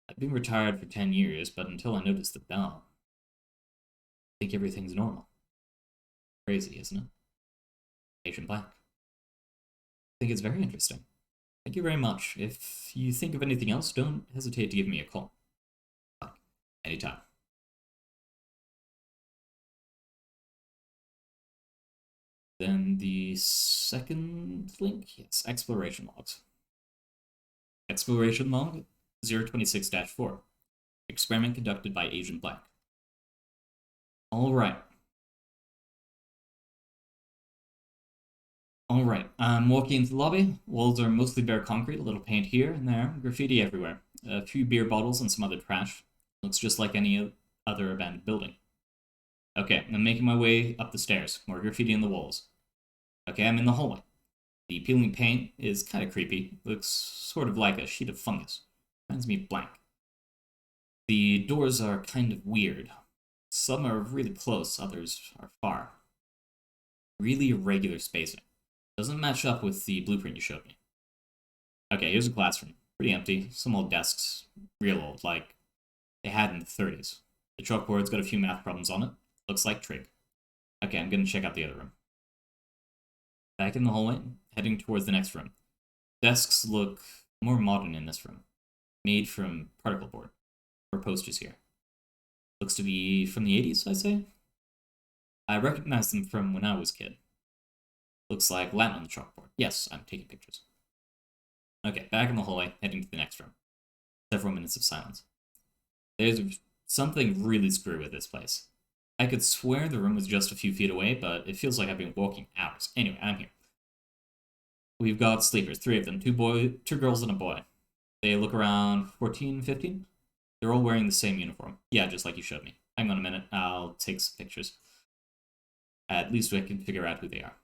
I've been retired for 10 years, but until I noticed the bell, I think everything's normal. Crazy, isn't it? Agent Black. I think it's very interesting. Thank you very much. If you think of anything else, don't hesitate to give me a call. Anytime. Then the second link, yes, exploration logs. Exploration log 026-4. Experiment conducted by Agent Black. Alright, I'm walking into the lobby. Walls are mostly bare concrete, a little paint here and there, graffiti everywhere. A few beer bottles and some other trash. Looks just like any other abandoned building. Okay, I'm making my way up the stairs. More graffiti on the walls. Okay, I'm in the hallway. The peeling paint is kind of creepy. Looks sort of like a sheet of fungus. Reminds me of blank. The doors are kind of weird. Some are really close, others are far. Really irregular spacing. Doesn't match up with the blueprint you showed me. Okay, here's a classroom. Pretty empty. Some old desks. Real old, like they had in the 30s. The chalkboard's got a few math problems on it. Looks like trig. Okay, I'm gonna check out the other room. Back in the hallway, heading towards the next room. Desks look more modern in this room. Made from particle board. Or posters here. Looks to be from the 80s, I say? I recognize them from when I was a kid. Looks like Latin on the chalkboard. Yes, I'm taking pictures. Okay, back in the hallway, heading to the next room. Several minutes of silence. There's something really screwy with this place. I could swear the room was just a few feet away, but it feels like I've been walking hours. Anyway, I'm here. We've got sleepers, 3 of them, 2 girls and a boy. They look around 14, 15. They're all wearing the same uniform. Yeah, just like you showed me. Hang on a minute, I'll take some pictures. At least we can figure out who they are.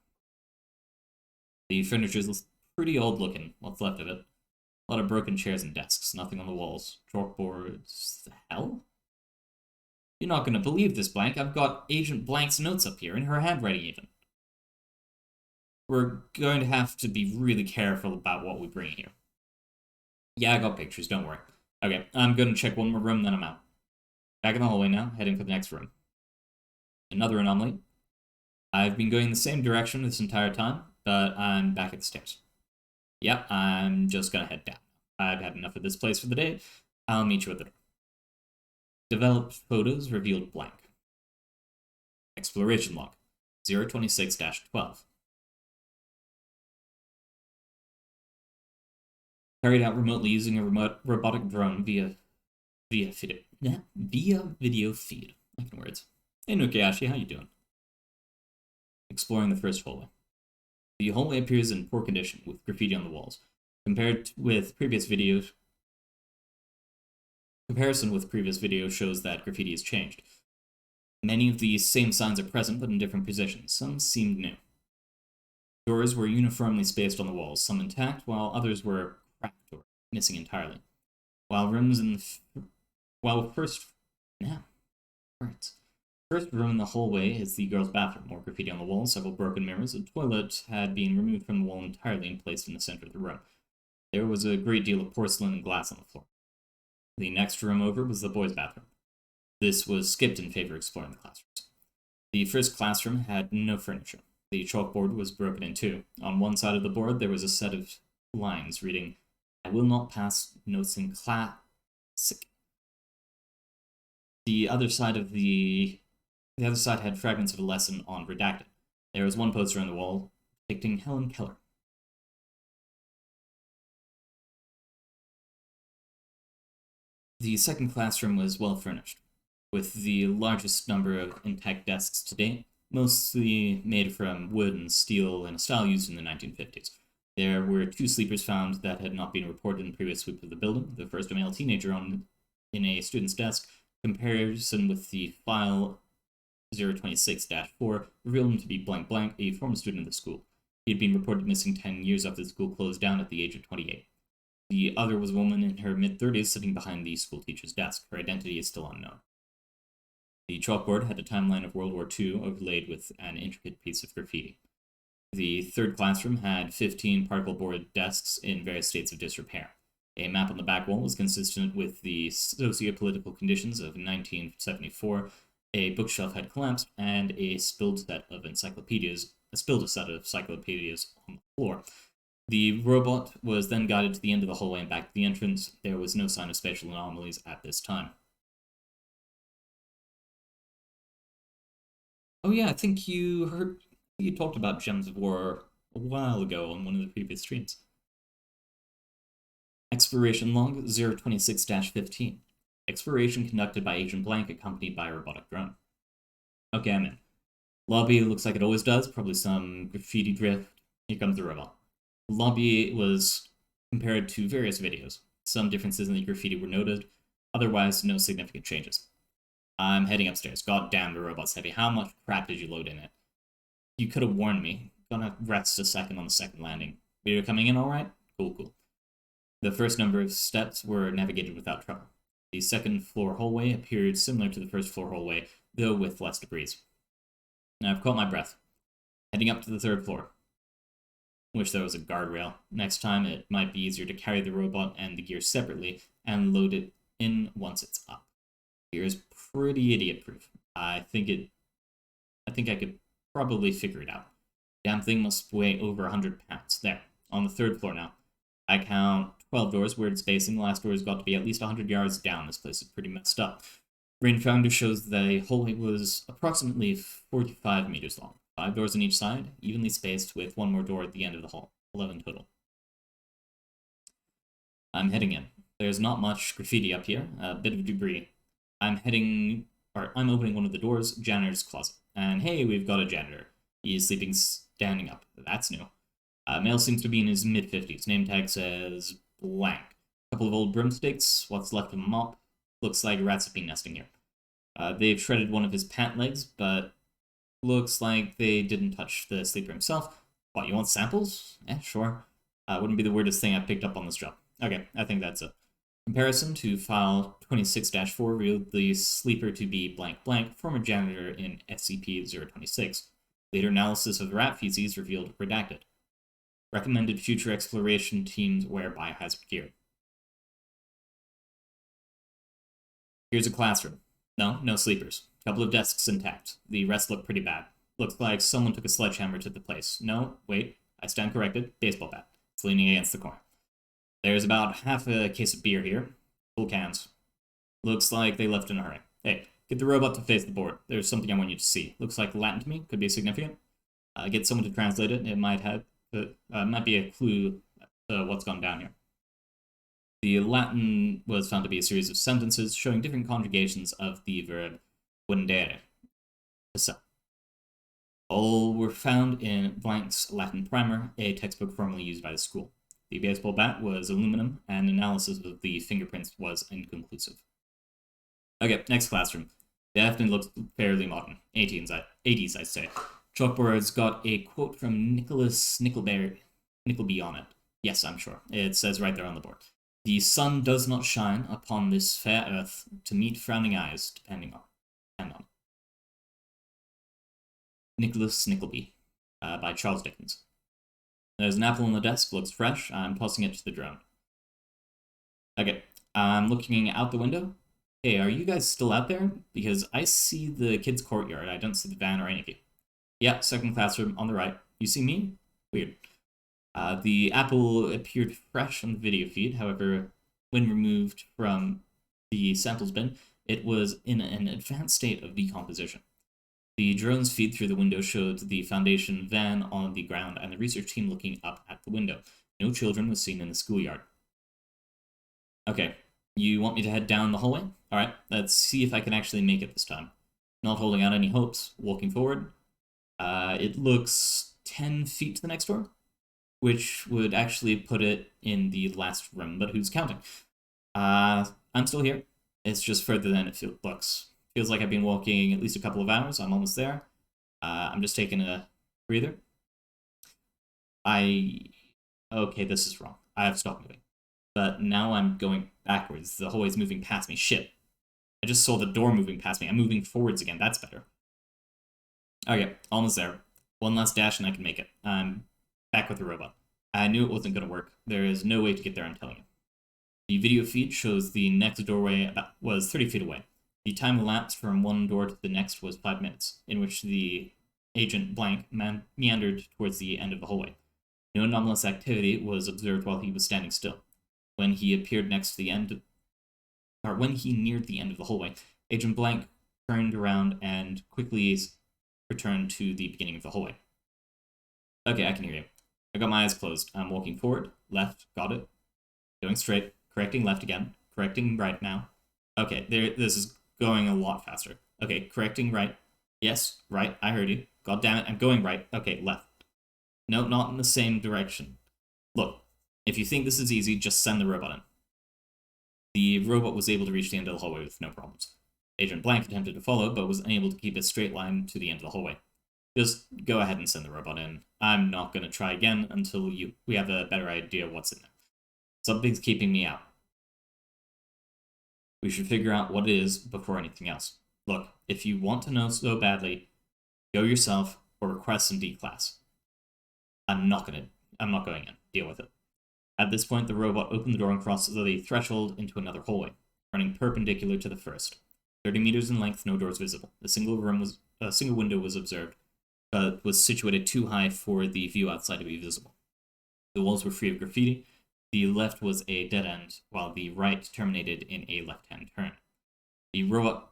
The furniture's pretty old looking, what's left of it. A lot of broken chairs and desks, nothing on the walls. Chalkboards, the hell? You're not gonna believe this, Blank. I've got Agent Blank's notes up here, in her handwriting even. We're going to have to be really careful about what we bring here. Yeah, I got pictures, don't worry. Okay, I'm gonna check one more room, then I'm out. Back in the hallway now, heading for the next room. Another anomaly. I've been going the same direction this entire time, but I'm back at the stairs. Yep, I'm just gonna head down. I've had enough of this place for the day. I'll meet you at the door. Developed photos revealed blank. Exploration log 026-12. Carried out remotely using a robotic drone via video feed. Making words. Hey Nukiashi, how you doing? Exploring the first hallway. The hallway appears in poor condition, with graffiti on the walls. Comparison with previous videos shows that graffiti has changed. Many of the same signs are present, but in different positions. Some seemed new. Doors were uniformly spaced on the walls, some intact, while others were cracked or missing entirely. First room in the hallway is the girls' bathroom. More graffiti on the walls, several broken mirrors. A toilet had been removed from the wall entirely and placed in the center of the room. There was a great deal of porcelain and glass on the floor. The next room over was the boys' bathroom. This was skipped in favor of exploring the classrooms. The first classroom had no furniture. The chalkboard was broken in two. On one side of the board there was a set of lines reading, "I will not pass notes in class." The other side had fragments of a lesson on redacted. There was one poster on the wall depicting Helen Keller. The second classroom was well furnished, with the largest number of intact desks to date, mostly made from wood and steel in a style used in the 1950s. There were 2 sleepers found that had not been reported in the previous sweep of the building. The first, a male teenager in a student's desk. Comparison with the file 026-4 revealed him to be blank blank, a former student of the school. He had been reported missing 10 years after the school closed down at the age of 28. The other was a woman in her mid-30s sitting behind the school teacher's desk. Her identity is still unknown. The chalkboard had a timeline of World War II overlaid with an intricate piece of graffiti. The third classroom had 15 particle board desks in various states of disrepair. A map on the back wall was consistent with the socio-political conditions of 1974. A bookshelf had collapsed, and a spilled set of encyclopedias on the floor. The robot was then guided to the end of the hallway and back to the entrance. There was no sign of spatial anomalies at this time. Oh yeah, I think you talked about Gems of War a while ago on one of the previous streams. Exploration log 026-15. Exploration conducted by Agent Blank accompanied by a robotic drone. Okay, I'm in. Lobby looks like it always does, probably some graffiti drift. Here comes the robot. The lobby was compared to various videos. Some differences in the graffiti were noted, otherwise no significant changes. I'm heading upstairs. God damn, the robot's heavy. How much crap did you load in it? You could have warned me. Gonna rest a second on the second landing. You're coming in alright? Cool. The first number of steps were navigated without trouble. The second floor hallway appeared similar to the first floor hallway, though with less debris. Now I've caught my breath. Heading up to the third floor. Wish there was a guardrail. Next time it might be easier to carry the robot and the gear separately and load it in once it's up. Gear is pretty idiot-proof. I think I could probably figure it out. Damn thing must weigh over 100 pounds. There, on the third floor now. I count 12 doors, weird spacing. The last door has got to be at least 100 yards down. This place is pretty messed up. Rangefinder shows the hallway was approximately 45 meters long. 5 doors on each side, evenly spaced with one more door at the end of the hall. 11 total. I'm heading in. There's not much graffiti up here, a bit of debris. I'm opening one of the doors, janitor's closet. And hey, we've got a janitor. He's sleeping standing up. That's new. Male seems to be in his mid-50s. Name tag says blank. Couple of old broomsticks, what's left of a mop. Looks like rats have been nesting here. They've shredded one of his pant legs, but looks like they didn't touch the sleeper himself. What, you want samples? Yeah, sure. Wouldn't be the weirdest thing I picked up on this job. Okay, I think that's it. Comparison to file 26-4 revealed the sleeper to be blank blank, former janitor in SCP-026. Later analysis of the rat feces revealed redacted. Recommended future exploration teams wear biohazard gear. Here's a classroom. No sleepers. Couple of desks intact. The rest look pretty bad. Looks like someone took a sledgehammer to the place. No, wait, I stand corrected. Baseball bat. It's leaning against the corner. There's about half a case of beer here. Full cans. Looks like they left in a hurry. Hey, get the robot to face the board. There's something I want you to see. Looks like Latin to me. Could be significant. Get someone to translate it. It might be a clue to what's gone down here. The Latin was found to be a series of sentences showing different conjugations of the verb vendere, to sell. All were found in Blank's Latin Primer, a textbook formerly used by the school. The baseball bat was aluminum, and analysis of the fingerprints was inconclusive. Okay, next classroom. Definitely looks fairly modern. 80s, I'd say. Chalkboard's got a quote from Nicholas Nickleby on it. Yes, I'm sure. It says right there on the board. The sun does not shine upon this fair earth to meet frowning eyes, depend on. Nicholas Nickleby, by Charles Dickens. There's an apple on the desk, looks fresh. I'm tossing it to the drone. Okay, I'm looking out the window. Hey, are you guys still out there? Because I see the kids' courtyard. I don't see the van or any of you. Yeah, second classroom on the right. You see me? Weird. The apple appeared fresh on the video feed. However, when removed from the samples bin, it was in an advanced state of decomposition. The drone's feed through the window showed the Foundation van on the ground and the research team looking up at the window. No children was seen in the schoolyard. Okay, you want me to head down the hallway? Alright, let's see if I can actually make it this time. Not holding out any hopes. Walking forward. It looks 10 feet to the next door. which would actually put it in the last room, but who's counting? I'm still here. It's just further than it looks. Feels like I've been walking at least a couple of hours. I'm almost there. I'm just taking a breather. Okay, this is wrong. I have stopped moving. But now I'm going backwards. The hallway's moving past me. Shit. I just saw the door moving past me. I'm moving forwards again. That's better. Okay, almost there. One last dash and I can make it. I'm back with the robot. I knew it wasn't going to work. There is no way to get there, I'm telling you. The video feed shows the next doorway was 30 feet away. The time elapsed from one door to the next was 5 minutes, in which the agent blank meandered towards the end of the hallway. No anomalous activity was observed while he was standing still. When he appeared next to the end, or when he neared the end of the hallway, Agent Blank turned around and quickly returned to the beginning of the hallway. Okay, I can hear you. I got my eyes closed. I'm walking forward, left, got it. Going straight, correcting left again, correcting right now. Okay, this is going a lot faster. Okay, correcting right. Yes, right, I heard you. God damn it, I'm going right. Okay, left. No, not in the same direction. Look, if you think this is easy, just send the robot in. The robot was able to reach the end of the hallway with no problems. Agent Blank attempted to follow, but was unable to keep a straight line to the end of the hallway. Just go ahead and send the robot in. I'm not going to try again until we have a better idea what's in there. Something's keeping me out. We should figure out what it is before anything else. Look, if you want to know so badly, go yourself or request some D-class. I'm not going in. Deal with it. At this point, the robot opened the door and crossed the threshold into another hallway, running perpendicular to the first. 30 meters in length, no doors visible. A single window was observed, but was situated too high for the view outside to be visible. The walls were free of graffiti. The left was a dead end, while the right terminated in a left-hand turn. The robot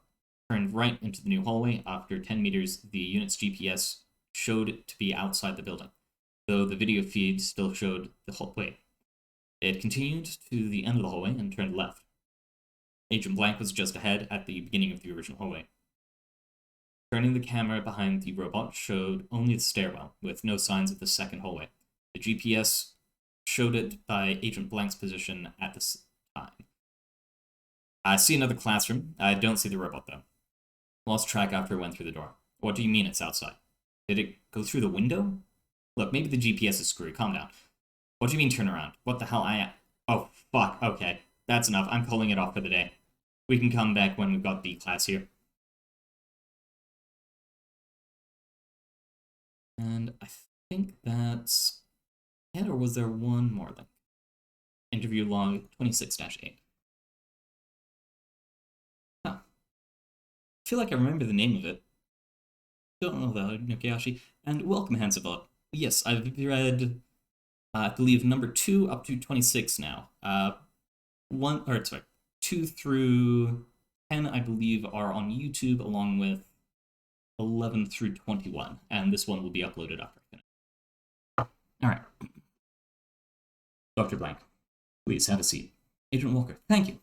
turned right into the new hallway. After 10 meters, the unit's GPS showed it to be outside the building, though the video feed still showed the hallway. It continued to the end of the hallway and turned left. Agent Blank was just ahead at the beginning of the original hallway. Turning the camera behind the robot showed only the stairwell, with no signs of the second hallway. The GPS showed it by Agent Blank's position at this time. I see another classroom. I don't see the robot, though. Lost track after it went through the door. What do you mean it's outside? Did it go through the window? Look, maybe the GPS is screwed. Calm down. What do you mean turn around? What the hell? Oh, fuck. Okay. That's enough. I'm calling it off for the day. We can come back when we've got B-class here. And I think that's it, or was there one more link? Interview log 26-8. Huh. I feel like I remember the name of it. Don't know though, Nokiashi. And welcome, Hansabot. Yes, I've read, I believe, number 2 up to 26 now. 2 through 10, I believe, are on YouTube, along with 11 through 21, and this one will be uploaded after I finish. Alright. Dr. Blank, please have a seat. Agent Walker, thank you.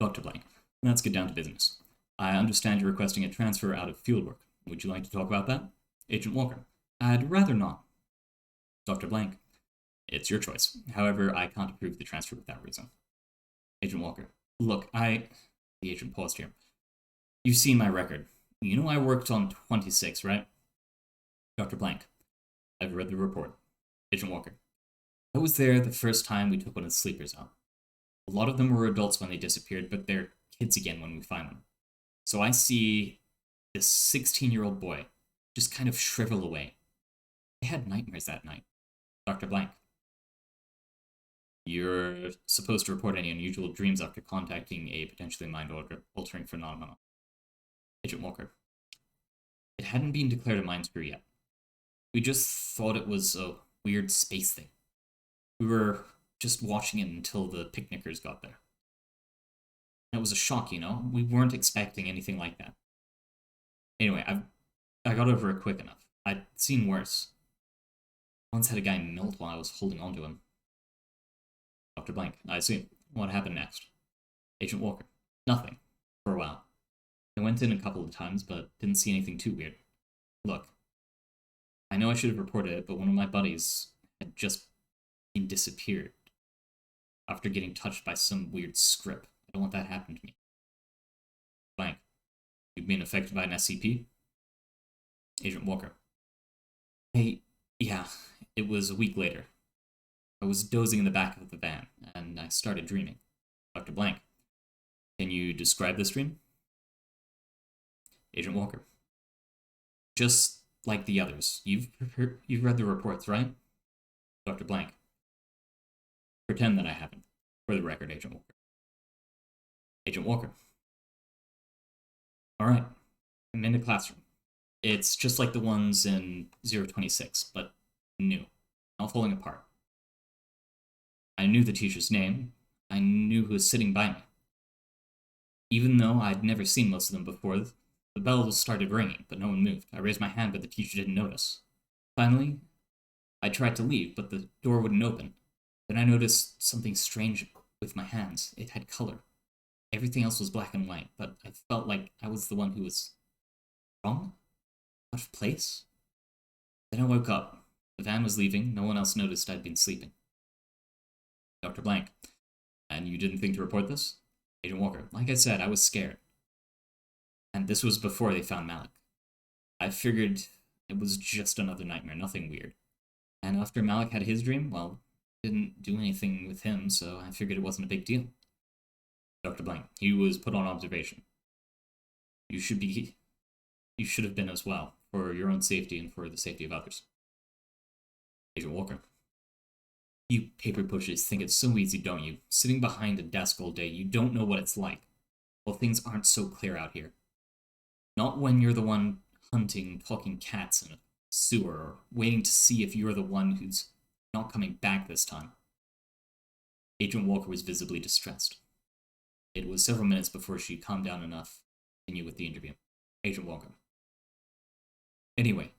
Dr. Blank, let's get down to business. I understand you're requesting a transfer out of fieldwork. Would you like to talk about that? Agent Walker, I'd rather not. Dr. Blank, it's your choice. However, I can't approve the transfer without reason. Agent Walker, look, The agent paused here. You've seen my record. You know I worked on 26, right? Dr. Blank, I've read the report. Agent Walker, I was there the first time we took one of the sleepers out. A lot of them were adults when they disappeared, but they're kids again when we find them. So I see this 16-year-old boy just kind of shrivel away. I had nightmares that night. Dr. Blank, you're supposed to report any unusual dreams after contacting a potentially mind-altering phenomenon. Agent Walker, it hadn't been declared a mind screw yet. We just thought it was a weird space thing. We were just watching it until the picnickers got there. And it was a shock, you know? We weren't expecting anything like that. Anyway, I got over it quick enough. I'd seen worse. Once had a guy melt while I was holding onto him. Dr. Blank, I see. What happened next? Agent Walker, nothing. For a while. I went in a couple of times, but didn't see anything too weird. Look, I know I should have reported it, but one of my buddies had just he disappeared after getting touched by some weird script. I don't want that to happen to me. Blank. You've been affected by an SCP? Agent Walker. Hey, yeah, it was a week later. I was dozing in the back of the van, and I started dreaming. Dr. Blank. Can you describe this dream? Agent Walker. Just like the others. You've read the reports, right? Dr. Blank. Pretend that I haven't. For the record, Agent Walker. Agent Walker. Alright. I'm in the classroom. It's just like the ones in 026, but new. All falling apart. I knew the teacher's name. I knew who was sitting by me. Even though I'd never seen most of them before, the bell started ringing, but no one moved. I raised my hand, but the teacher didn't notice. Finally, I tried to leave, but the door wouldn't open. Then I noticed something strange with my hands. It had color. Everything else was black and white, but I felt like I was the one who was wrong? Out of place? Then I woke up. The van was leaving. No one else noticed I'd been sleeping. Dr. Blank. And you didn't think to report this? Agent Walker. Like I said, I was scared. And this was before they found Malik. I figured it was just another nightmare, nothing weird. And after Malik had his dream, well, didn't do anything with him, so I figured it wasn't a big deal. Dr. Blank. He was put on observation. You should have been as well, for your own safety and for the safety of others. Agent Walker. You paper pushers think it's so easy, don't you? Sitting behind a desk all day, you don't know what it's like. Well, things aren't so clear out here. Not when you're the one hunting talking cats in a sewer, or waiting to see if you're the one who's not coming back this time. Agent Walker was visibly distressed. It was several minutes before she calmed down enough to continue with the interview. Agent Walker. Anyway,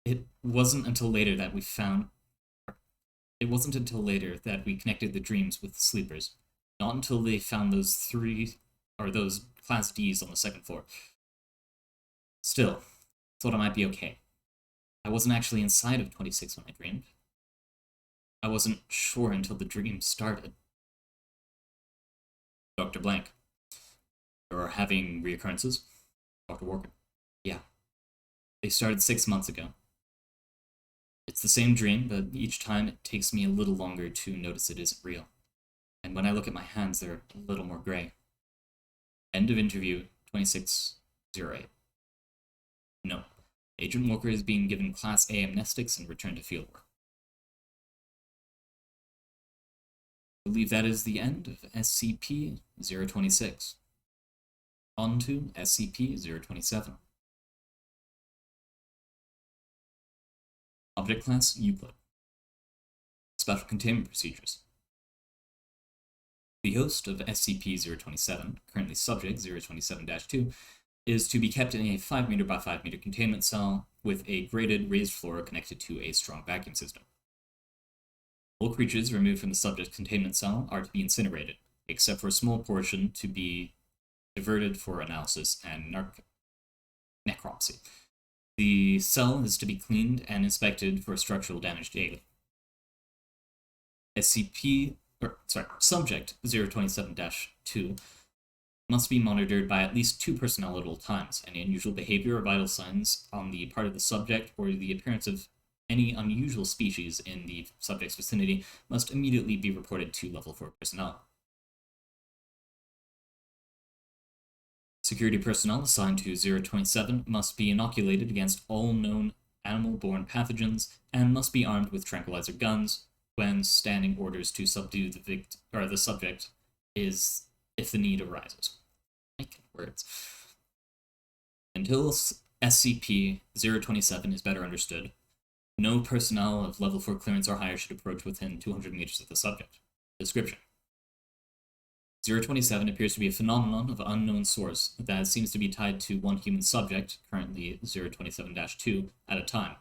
it wasn't until later that we connected the dreams with the sleepers. Not until they found those Class Ds on the second floor. Still, thought I might be okay. I wasn't actually inside of 26 when I dreamed. I wasn't sure until the dream started. Dr. Blank. You're having reoccurrences? Dr. Walker. Yeah. They started 6 months ago. It's the same dream, but each time it takes me a little longer to notice it isn't real. And when I look at my hands, they're a little more gray. End of interview, 2608. No. Agent Walker is being given Class A amnestics and returned to fieldwork. I believe that is the end of SCP-026. On to SCP-027. Object Class Euclid. Special Containment Procedures. The host of SCP-027, currently Subject 027-2, is to be kept in a 5 meter by 5 meter containment cell with a graded raised floor connected to a strong vacuum system. All creatures removed from the subject's containment cell are to be incinerated, except for a small portion to be diverted for analysis and necropsy. The cell is to be cleaned and inspected for structural damage daily. Subject 027-2 must be monitored by at least 2 personnel at all times. Any unusual behavior or vital signs on the part of the subject or the appearance of any unusual species in the subject's vicinity must immediately be reported to Level 4 personnel. Security personnel assigned to 027 must be inoculated against all known animal-borne pathogens and must be armed with tranquilizer guns when standing orders to subdue the subject is if the need arises. Words. Until SCP-027 is better understood, no personnel of Level 4 clearance or higher should approach within 200 meters of the subject. Description. 027 appears to be a phenomenon of unknown source that seems to be tied to one human subject, currently 027-2, at a time.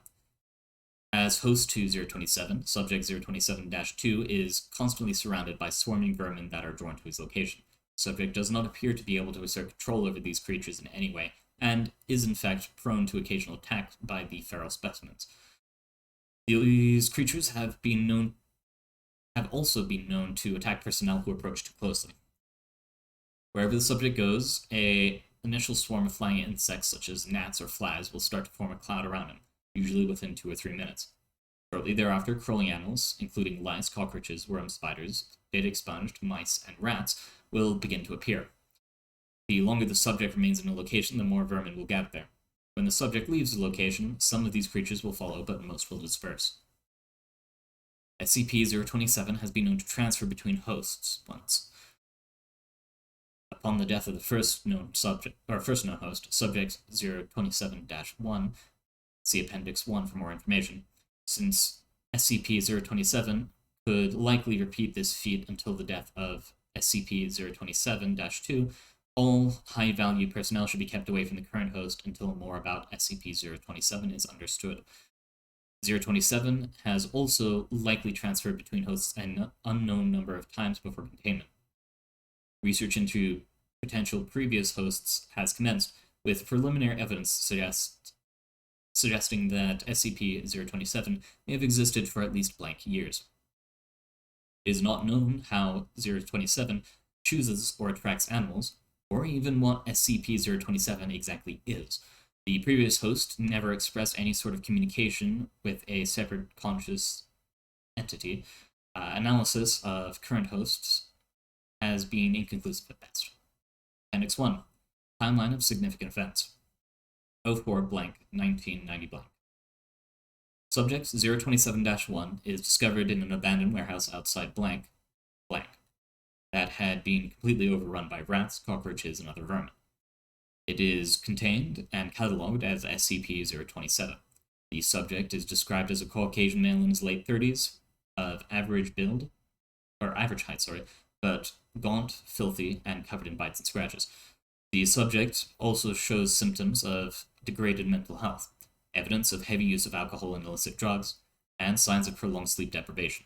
As host to 027, Subject 027-2 is constantly surrounded by swarming vermin that are drawn to his location. Subject does not appear to be able to assert control over these creatures in any way, and is in fact prone to occasional attack by the feral specimens. These creatures have been known have also been known to attack personnel who approach too closely. Wherever the subject goes, an initial swarm of flying insects such as gnats or flies will start to form a cloud around him, usually within 2 or 3 minutes. Shortly thereafter, crawling animals, including lice, cockroaches, worms, spiders, data-expunged, mice, and rats, will begin to appear. The longer the subject remains in a location, the more vermin will gather there. When the subject leaves the location, some of these creatures will follow, but most will disperse. SCP-027 has been known to transfer between hosts once. Upon the death of the first known host, subject 027-1, see Appendix 1 for more information. Since SCP-027 could likely repeat this feat until the death of SCP-027-2, all high-value personnel should be kept away from the current host until more about SCP-027 is understood. 027 has also likely transferred between hosts an unknown number of times before containment. Research into potential previous hosts has commenced, with preliminary evidence suggesting that SCP-027 may have existed for at least blank years. It is not known how 027 chooses or attracts animals, or even what SCP-027 exactly is. The previous host never expressed any sort of communication with a separate conscious entity. Analysis of current hosts has been inconclusive at best. Appendix 1. Timeline of significant events. 04 blank 1990 blank. Subject 027-1 is discovered in an abandoned warehouse outside blank blank that had been completely overrun by rats, cockroaches, and other vermin. It is contained and catalogued as SCP-027. The subject is described as a Caucasian male in his late 30s, of average height, but gaunt, filthy, and covered in bites and scratches. The subject also shows symptoms of degraded mental health, evidence of heavy use of alcohol and illicit drugs, and signs of prolonged sleep deprivation.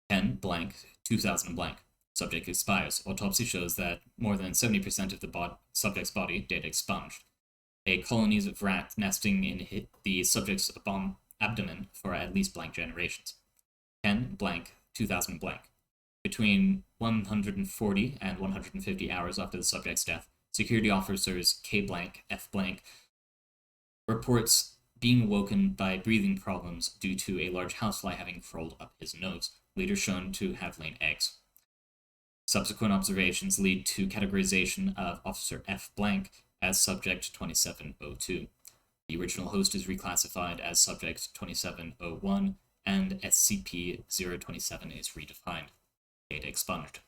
10 blank 2000 blank. Subject expires. Autopsy shows that more than 70% of the subject's body data expunged. A colonies of rat nesting in the subject's abdomen for at least blank generations. 10 blank 2000 blank. Between 140 and 150 hours after the subject's death, security officers K blank F blank reports being awoken by breathing problems due to a large housefly having crawled up his nose, later shown to have laid eggs. Subsequent observations lead to categorization of Officer F blank as Subject 2702. The original host is reclassified as Subject 2701, and SCP-027 is redefined. Data expunged.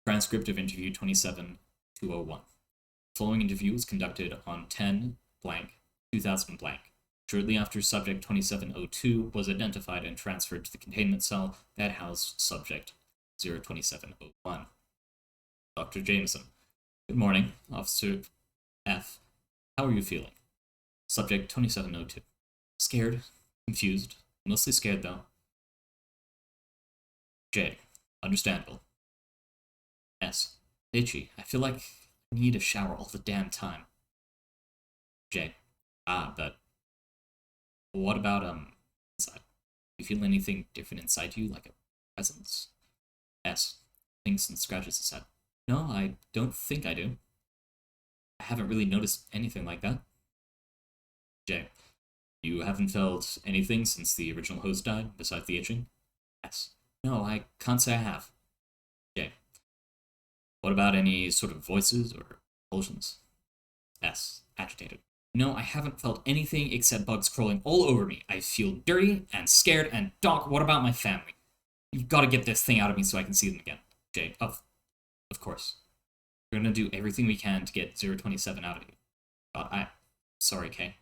Transcript of interview 27201. The following interview was conducted on 10 blank 2000 blank, shortly after Subject 2702 was identified and transferred to the containment cell that housed Subject 02701. Dr. Jameson. Good morning, Officer F. How are you feeling? Subject 2702. Scared, confused, mostly scared though. J. Understandable. S. Itchy. I feel like I need a shower all the damn time. J. But what about, inside? Do you feel anything different inside you, like a presence? S. Thinks and scratches his head. No, I don't think I do. I haven't really noticed anything like that. J. You haven't felt anything since the original host died, besides the itching? S. No, I can't say I have. J. What about any sort of voices or compulsions? S. Agitated. No, I haven't felt anything except bugs crawling all over me. I feel dirty and scared, and Doc, what about my family? You've got to get this thing out of me so I can see them again. J. Of course. We're gonna do everything we can to get 027 out of you. But sorry, Kay.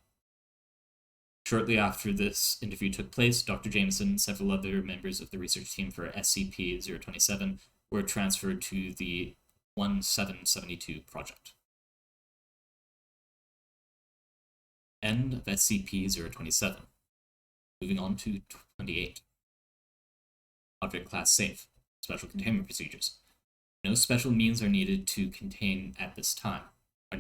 Shortly after this interview took place, Dr. Jameson and several other members of the research team for SCP-027 were transferred to the 1772 project. End of SCP-027. Moving on to 28. Object Class Safe. Special Containment Procedures. No special means are needed to contain at this time, as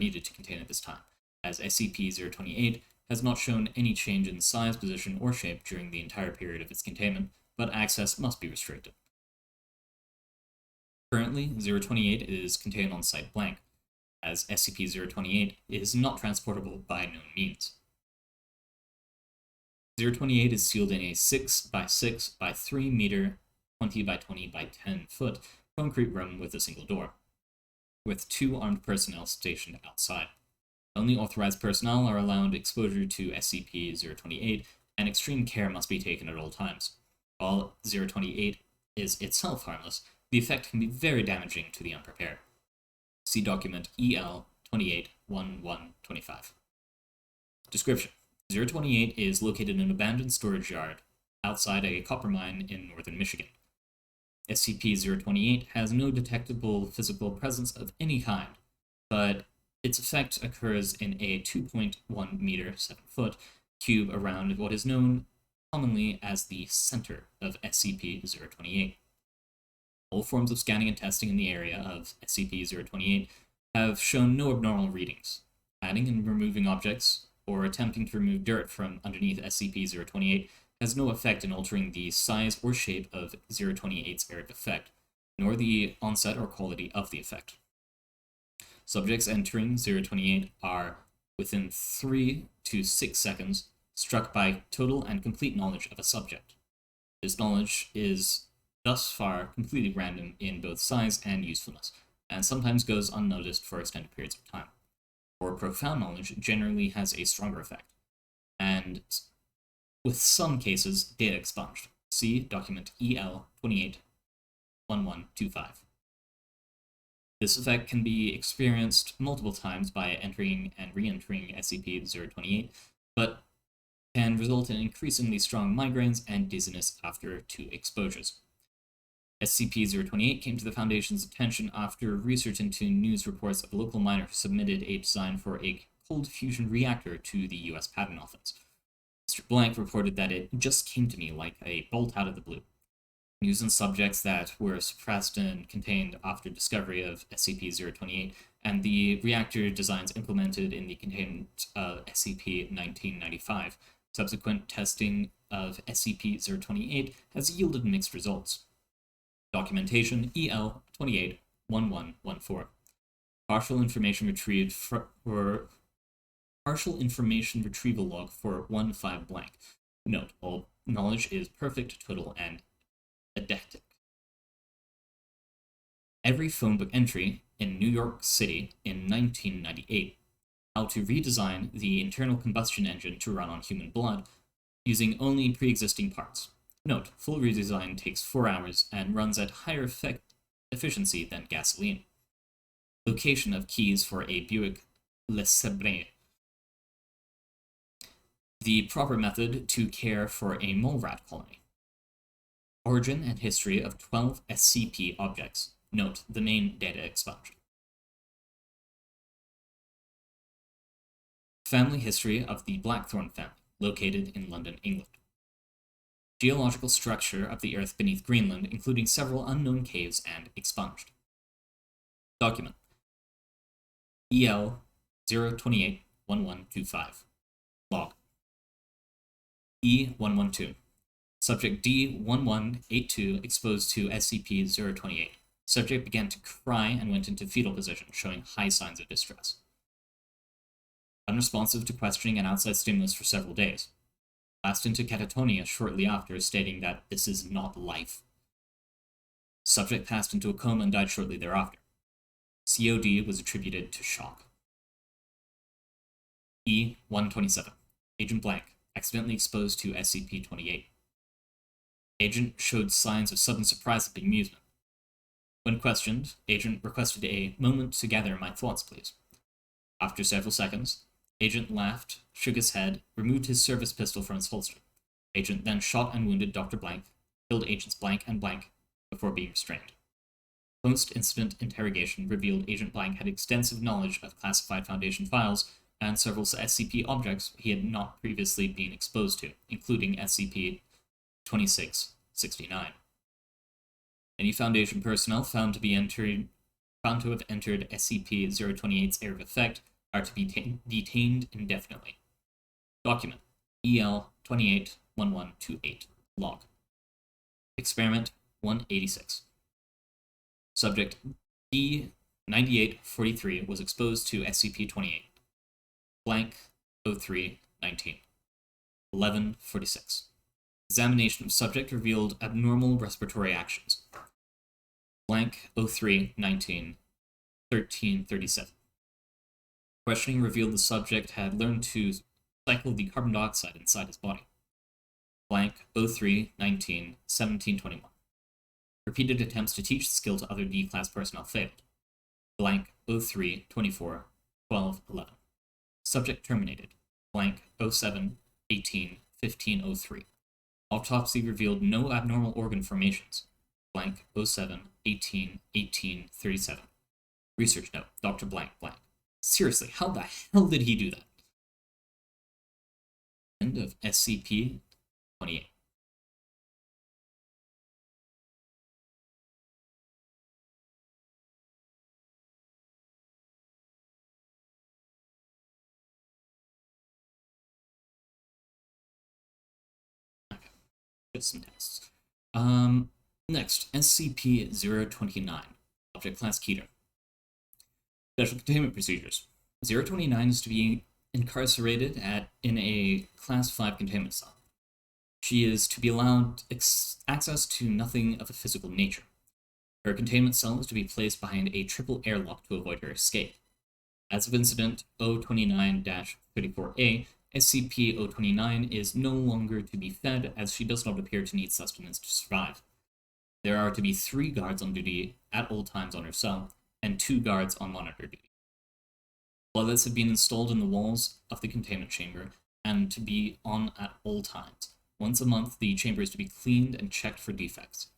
SCP-028 has not shown any change in size, position, or shape during the entire period of its containment, but access must be restricted. Currently, 028 is contained on site blank, as SCP-028 is not transportable by known means. 028 is sealed in a 6 by 6 by 3 meter, 20 by 20 by 10 foot concrete room with a single door, with 2 armed personnel stationed outside. Only authorized personnel are allowed exposure to SCP-028, and extreme care must be taken at all times. While 028 is itself harmless, the effect can be very damaging to the unprepared. See document EL-28-1125. Description: 028 is located in an abandoned storage yard outside a copper mine in northern Michigan. SCP-028 has no detectable physical presence of any kind, but its effect occurs in a 2.1 meter, 7 foot, cube around what is known commonly as the center of SCP-028. All forms of scanning and testing in the area of SCP-028 have shown no abnormal readings. Adding and removing objects, or attempting to remove dirt from underneath SCP-028 has no effect in altering the size or shape of 028's area of effect, nor the onset or quality of the effect. Subjects entering 028 are, within 3 to 6 seconds, struck by total and complete knowledge of a subject. This knowledge is thus far completely random in both size and usefulness, and sometimes goes unnoticed for extended periods of time. Or profound knowledge generally has a stronger effect, and with some cases, data expunged. See document EL-28-1125. This effect can be experienced multiple times by entering and re-entering SCP-028, but can result in increasingly strong migraines and dizziness after 2 exposures. SCP-028 came to the Foundation's attention after research into news reports of a local miner who submitted a design for a cold fusion reactor to the U.S. Patent Office. Mr. Blank reported that it just came to me like a bolt out of the blue. News and subjects that were suppressed and contained after discovery of SCP-028, and the reactor designs implemented in the containment of SCP-1995. Subsequent testing of SCP-028 has yielded mixed results. Documentation EL-28-1114. Partial information retrieved partial information retrieval log for 1-5 blank. Note: all knowledge is perfect, total, and eidetic. Every phone book entry in New York City in 1998. How to redesign the internal combustion engine to run on human blood using only pre-existing parts. Note: full redesign takes 4 hours and runs at higher efficiency than gasoline. Location of keys for a Buick LeSabre. The proper method to care for a mole rat colony. Origin and history of 12 SCP objects. Note: the main data expunged. Family history of the Blackthorn family, located in London, England. Geological structure of the Earth beneath Greenland, including several unknown caves, and expunged. Document EL-028-1125. Log E-112. Subject D-1182 exposed to SCP-028. Subject began to cry and went into fetal position, showing high signs of distress. Unresponsive to questioning and outside stimulus for several days. Passed into catatonia shortly after, stating that this is not life. Subject passed into a coma and died shortly thereafter. COD was attributed to shock. E-127. Agent Blank, accidentally exposed to SCP-28. Agent showed signs of sudden surprise and bemusement. When questioned, Agent requested a moment to gather my thoughts, please. After several seconds, Agent laughed, shook his head, removed his service pistol from its holster. Agent then shot and wounded Dr. Blank, killed Agents Blank and Blank before being restrained. Post-incident interrogation revealed Agent Blank had extensive knowledge of classified Foundation files and several SCP objects he had not previously been exposed to, including SCP-2669. Any Foundation personnel found to have entered SCP-028's area of effect are to be detained indefinitely. Document EL-28-1128. Log Experiment 186. Subject D9843 was exposed to SCP-28. Blank 0319. 11:46. Examination of subject revealed abnormal respiratory actions. Blank 0319. 13:37. Questioning revealed the subject had learned to cycle the carbon dioxide inside his body. Blank 0319. 17:21. Repeated attempts to teach the skill to other D-class personnel failed. Blank 0324. 12:11. Subject terminated. Blank 0718. 15:03. Autopsy revealed no abnormal organ formations. Blank 0718. 18:37. Research note, Dr. Blank Blank. Seriously, how the hell did he do that? End of SCP-28. Okay, just some tests. Next, SCP-029. Object Class Keter. Special containment procedures. 029 is to be incarcerated in a Class 5 containment cell. She is to be allowed access to nothing of a physical nature. Her containment cell is to be placed behind a triple airlock to avoid her escape. As of Incident 029-34A, SCP-029 is no longer to be fed, as she does not appear to need sustenance to survive. There are to be 3 guards on duty at all times on her cell, and 2 guards on monitor duty. Toilets have been installed in the walls of the containment chamber, and to be on at all times. Once a month, the chamber is to be cleaned and checked for defects.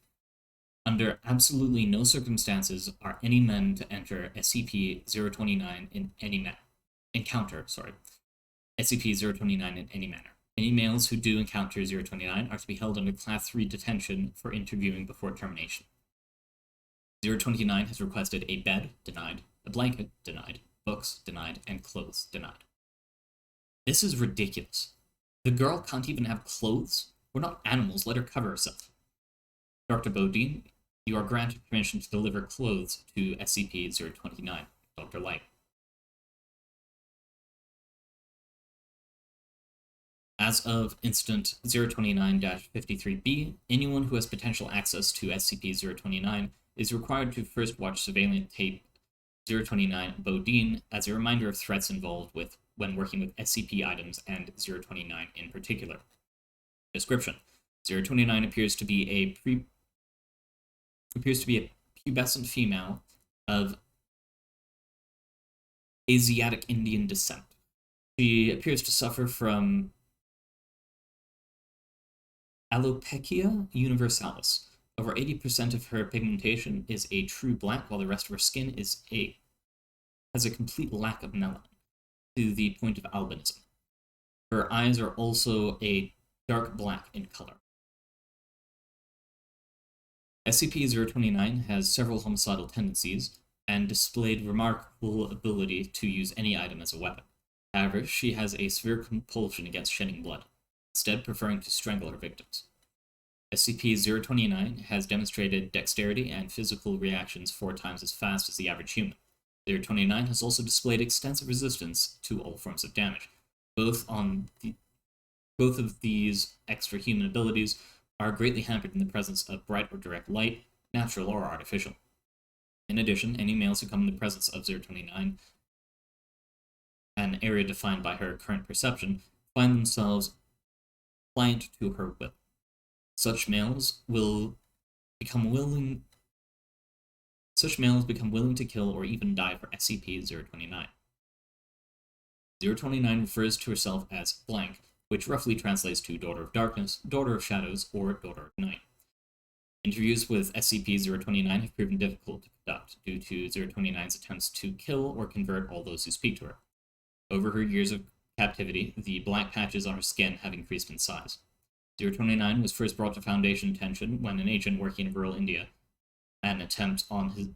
Under absolutely no circumstances are any men to enter SCP-029 in any manner. SCP-029 in any manner. Any males who do encounter 029 are to be held under Class 3 detention for interviewing before termination. 029 has requested a bed, denied, a blanket, denied, books, denied, and clothes, denied. This is ridiculous. The girl can't even have clothes? We're not animals, let her cover herself. Dr. Bodine, you are granted permission to deliver clothes to SCP-029. Dr. Light. As of Incident 029-53B, anyone who has potential access to SCP-029 is required to first watch surveillance tape 029 Bodine as a reminder of threats involved when working with SCP items and 029 in particular. Description: 029 appears to be a pubescent female of Asiatic Indian descent. She appears to suffer from alopecia universalis. Over 80% of her pigmentation is a true black, while the rest of her skin has a complete lack of melanin, to the point of albinism. Her eyes are also a dark black in color. SCP-029 has several homicidal tendencies, and displayed remarkable ability to use any item as a weapon. However, she has a severe compulsion against shedding blood, instead preferring to strangle her victims. SCP-029 has demonstrated dexterity and physical reactions 4 times as fast as the average human. 029 has also displayed extensive resistance to all forms of damage. Both of these extra human abilities are greatly hampered in the presence of bright or direct light, natural or artificial. In addition, any males who come in the presence of 029, an area defined by her current perception, find themselves pliant to her will. Such males become willing to kill or even die for SCP-029. 029 refers to herself as blank, which roughly translates to Daughter of Darkness, Daughter of Shadows, or Daughter of Night. Interviews with SCP-029 have proven difficult to conduct due to 029's attempts to kill or convert all those who speak to her. Over her years of captivity, the black patches on her skin have increased in size. 029 was first brought to Foundation attention when an agent working in rural India had an attempt on his...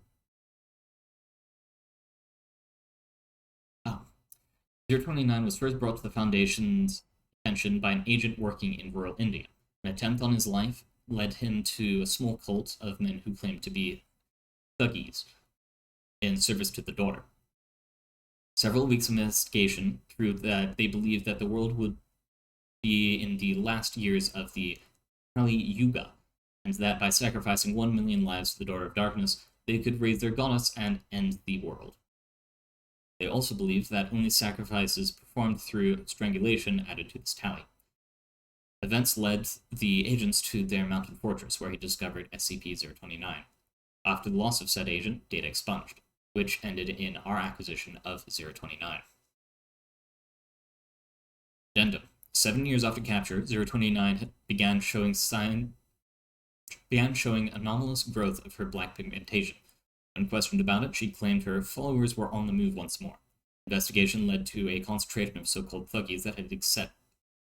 029 was first brought to the Foundation's attention by an agent working in rural India. An attempt on his life led him to a small cult of men who claimed to be thuggies in service to the daughter. Several weeks of investigation proved that they believed that the world would be in the last years of the Kali Yuga, and that by sacrificing 1 million lives to the Daughter of Darkness, they could raise their goddess and end the world. They also believed that only sacrifices performed through strangulation added to this tally. Events led the agents to their mountain fortress, where he discovered SCP-029. After the loss of said agent, data expunged, which ended in our acquisition of 029. Addendum. 7 years after capture, 029 began showing anomalous growth of her black pigmentation. When questioned about it, she claimed her followers were on the move once more. Investigation led to a concentration of so-called thuggies that had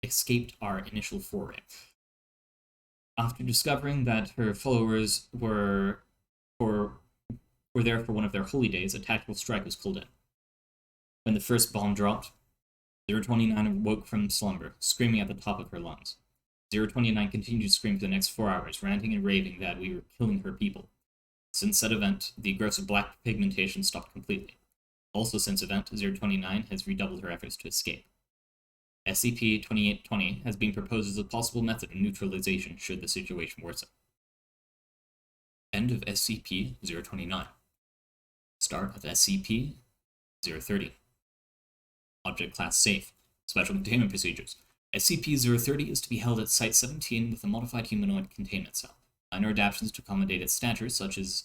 escaped our initial foray. After discovering that her followers were there for one of their holy days, a tactical strike was called in. When the first bomb dropped, 029 awoke from slumber, screaming at the top of her lungs. 029 continued to scream for the next 4 hours, ranting and raving that we were killing her people. Since said event, the growth of black pigmentation stopped completely. Also since event, 029 has redoubled her efforts to escape. SCP-2820 has been proposed as a possible method of neutralization should the situation worsen. End of SCP-029. Start of SCP-030. Object Class Safe. Special Containment Procedures. SCP-030 is to be held at Site-17 with a modified humanoid containment cell. Minor adaptations to accommodate its stature, such as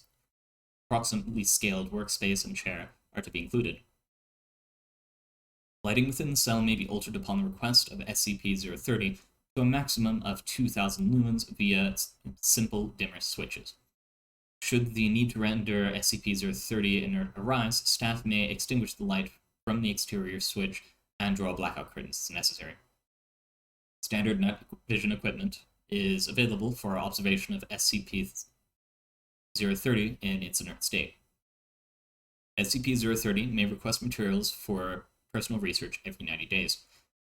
approximately scaled workspace and chair, are to be included. Lighting within the cell may be altered upon the request of SCP-030 to a maximum of 2,000 lumens via simple dimmer switches. Should the need to render SCP-030 inert arise, staff may extinguish the light from the exterior switch and draw blackout curtains as necessary. Standard night vision equipment is available for observation of SCP-030 in its inert state. SCP-030 may request materials for personal research every 90 days.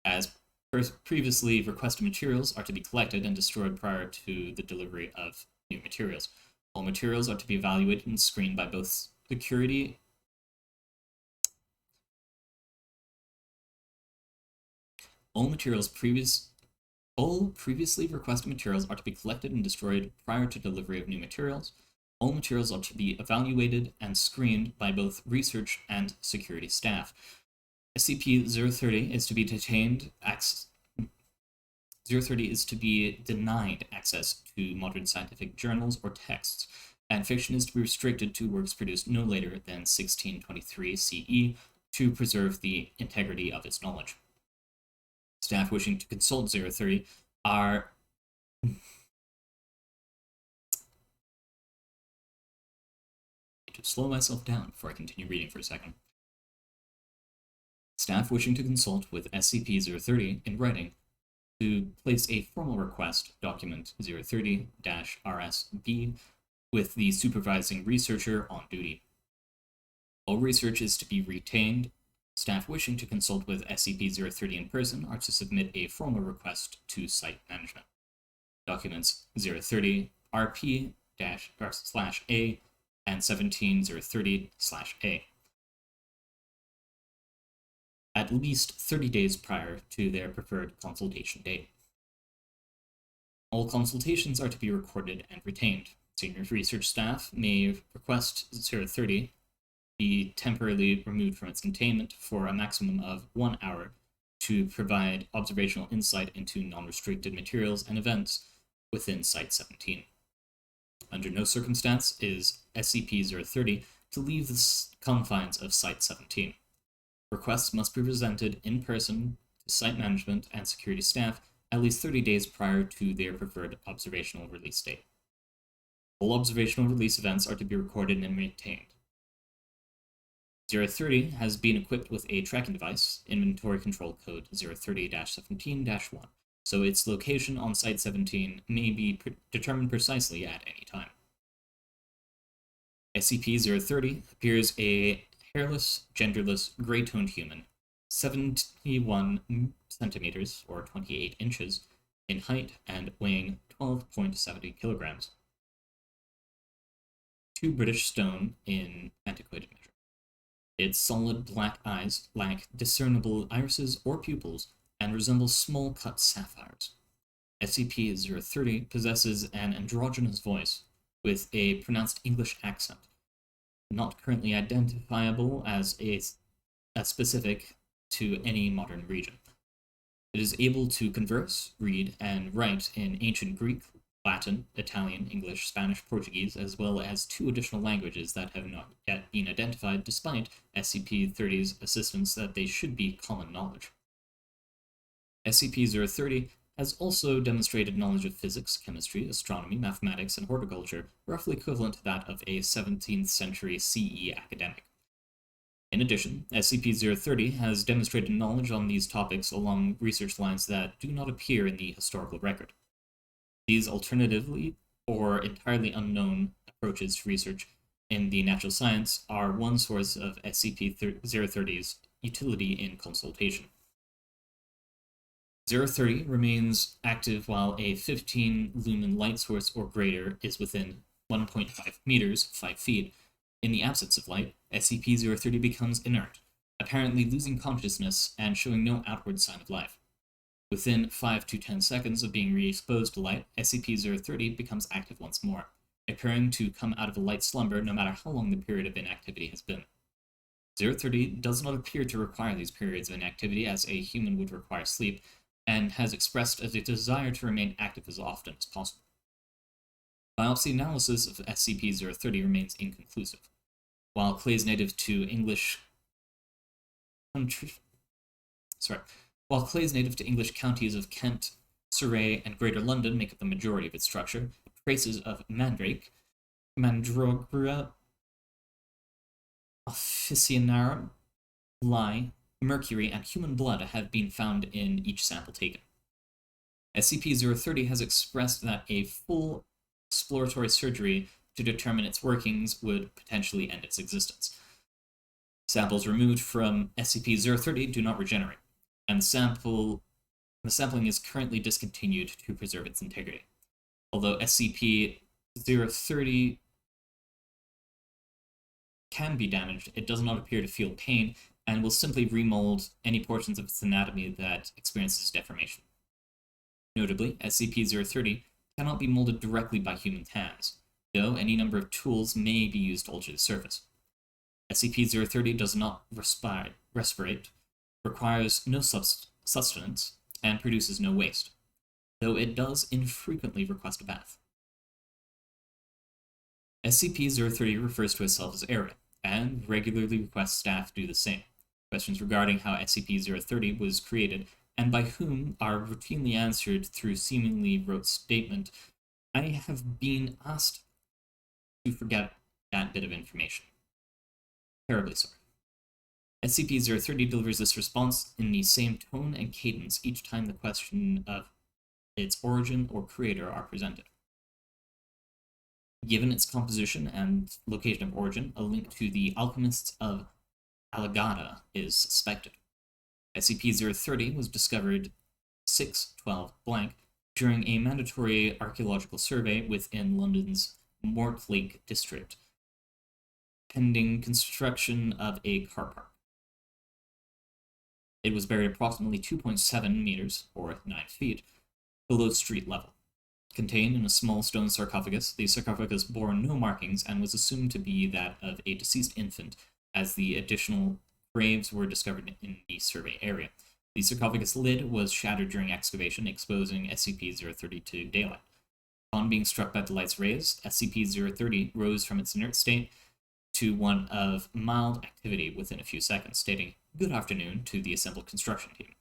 As previously requested materials are to be collected and destroyed prior to the delivery of new materials. All materials are to be evaluated and screened by both security All previously requested materials are to be collected and destroyed prior to delivery of new materials. All materials are to be evaluated and screened by both research and security staff. SCP-030 is to be denied access to modern scientific journals or texts, and fiction is to be restricted to works produced no later than 1623 CE to preserve the integrity of its knowledge. Staff wishing to consult 030 are to slow myself down before I continue reading for a second. Staff wishing to consult with SCP-030 in writing to place a formal request, document 030-RSB, with the supervising researcher on duty. All research is to be retained. Staff wishing to consult with SCP-030 in person are to submit a formal request to Site Management. Documents 030-RP-/A and 17030/A. At least 30 days prior to their preferred consultation date. All consultations are to be recorded and retained. Senior research staff may request 030 be temporarily removed from its containment for a maximum of 1 hour to provide observational insight into non-restricted materials and events within Site-17. Under no circumstance is SCP-030 to leave the confines of Site-17. Requests must be presented in person to Site Management and security staff at least 30 days prior to their preferred observational release date. All observational release events are to be recorded and maintained. 030 has been equipped with a tracking device, inventory control code 030-17-1, so its location on Site-17 may be determined precisely at any time. SCP-030 appears a hairless, genderless, gray-toned human, 71 centimeters, or 28 inches, in height and weighing 12.70 kilograms. 2 British stone in antiquated measure. Its solid black eyes lack discernible irises or pupils and resemble small cut sapphires. SCP-030 possesses an androgynous voice with a pronounced English accent, not currently identifiable as specific to any modern region. It is able to converse, read, and write in ancient Greek, Latin, Italian, English, Spanish, Portuguese, as well as 2 additional languages that have not yet been identified despite SCP-30's insistence that they should be common knowledge. SCP-030 has also demonstrated knowledge of physics, chemistry, astronomy, mathematics, and horticulture, roughly equivalent to that of a 17th century CE academic. In addition, SCP-030 has demonstrated knowledge on these topics along research lines that do not appear in the historical record. These alternatively or entirely unknown approaches to research in the natural science are one source of SCP-030's utility in consultation. 030 remains active while a 15 lumen light source or greater is within 1.5 meters, 5 feet. In the absence of light, SCP-030 becomes inert, apparently losing consciousness and showing no outward sign of life. Within 5 to 10 seconds of being re-exposed to light, SCP-030 becomes active once more, appearing to come out of a light slumber no matter how long the period of inactivity has been. 030 does not appear to require these periods of inactivity as a human would require sleep, and has expressed a desire to remain active as often as possible. Biopsy analysis of SCP-030 remains inconclusive. While clays native to English counties of Kent, Surrey, and Greater London make up the majority of its structure, traces of mandrake, Mandrogra officinarum, lye, mercury, and human blood have been found in each sample taken. SCP-030 has expressed that a full exploratory surgery to determine its workings would potentially end its existence. Samples removed from SCP-030 do not regenerate, and the sampling is currently discontinued to preserve its integrity. Although SCP-030 can be damaged, it does not appear to feel pain and will simply remold any portions of its anatomy that experiences deformation. Notably, SCP-030 cannot be molded directly by human hands, though any number of tools may be used to alter the surface. SCP-030 does not respirate, requires no sustenance, and produces no waste, though it does infrequently request a bath. SCP-030 refers to itself as Area, and regularly requests staff do the same. Questions regarding how SCP-030 was created and by whom are routinely answered through seemingly rote statement. I have been asked to forget that bit of information. Terribly sorry. SCP-030 delivers this response in the same tone and cadence each time the question of its origin or creator are presented. Given its composition and location of origin, a link to the alchemists of Alagada is suspected. SCP-030 was discovered 6/12 during a mandatory archaeological survey within London's Mortlake district, pending construction of a car park. It was buried approximately 2.7 meters, or 9 feet, below street level. Contained in a small stone sarcophagus, the sarcophagus bore no markings and was assumed to be that of a deceased infant, as the additional graves were discovered in the survey area. The sarcophagus lid was shattered during excavation, exposing SCP-030 to daylight. Upon being struck by the light's rays, SCP-030 rose from its inert state to one of mild activity within a few seconds, stating, "Good afternoon," to the assembled construction team.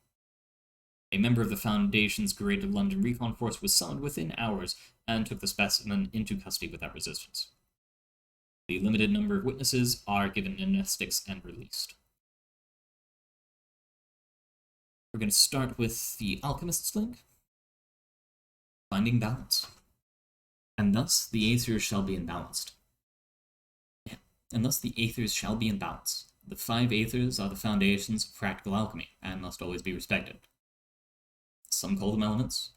A member of the Foundation's Greater London Recon Force was summoned within hours and took the specimen into custody without resistance. The limited number of witnesses are given amnestics and released. We're going to start with the Alchemist's link. Finding balance. And thus the aethers shall be imbalanced. Yeah. And thus the aethers shall be in balance. The 5 aethers are the foundations of practical alchemy, and must always be respected. Some call them elements,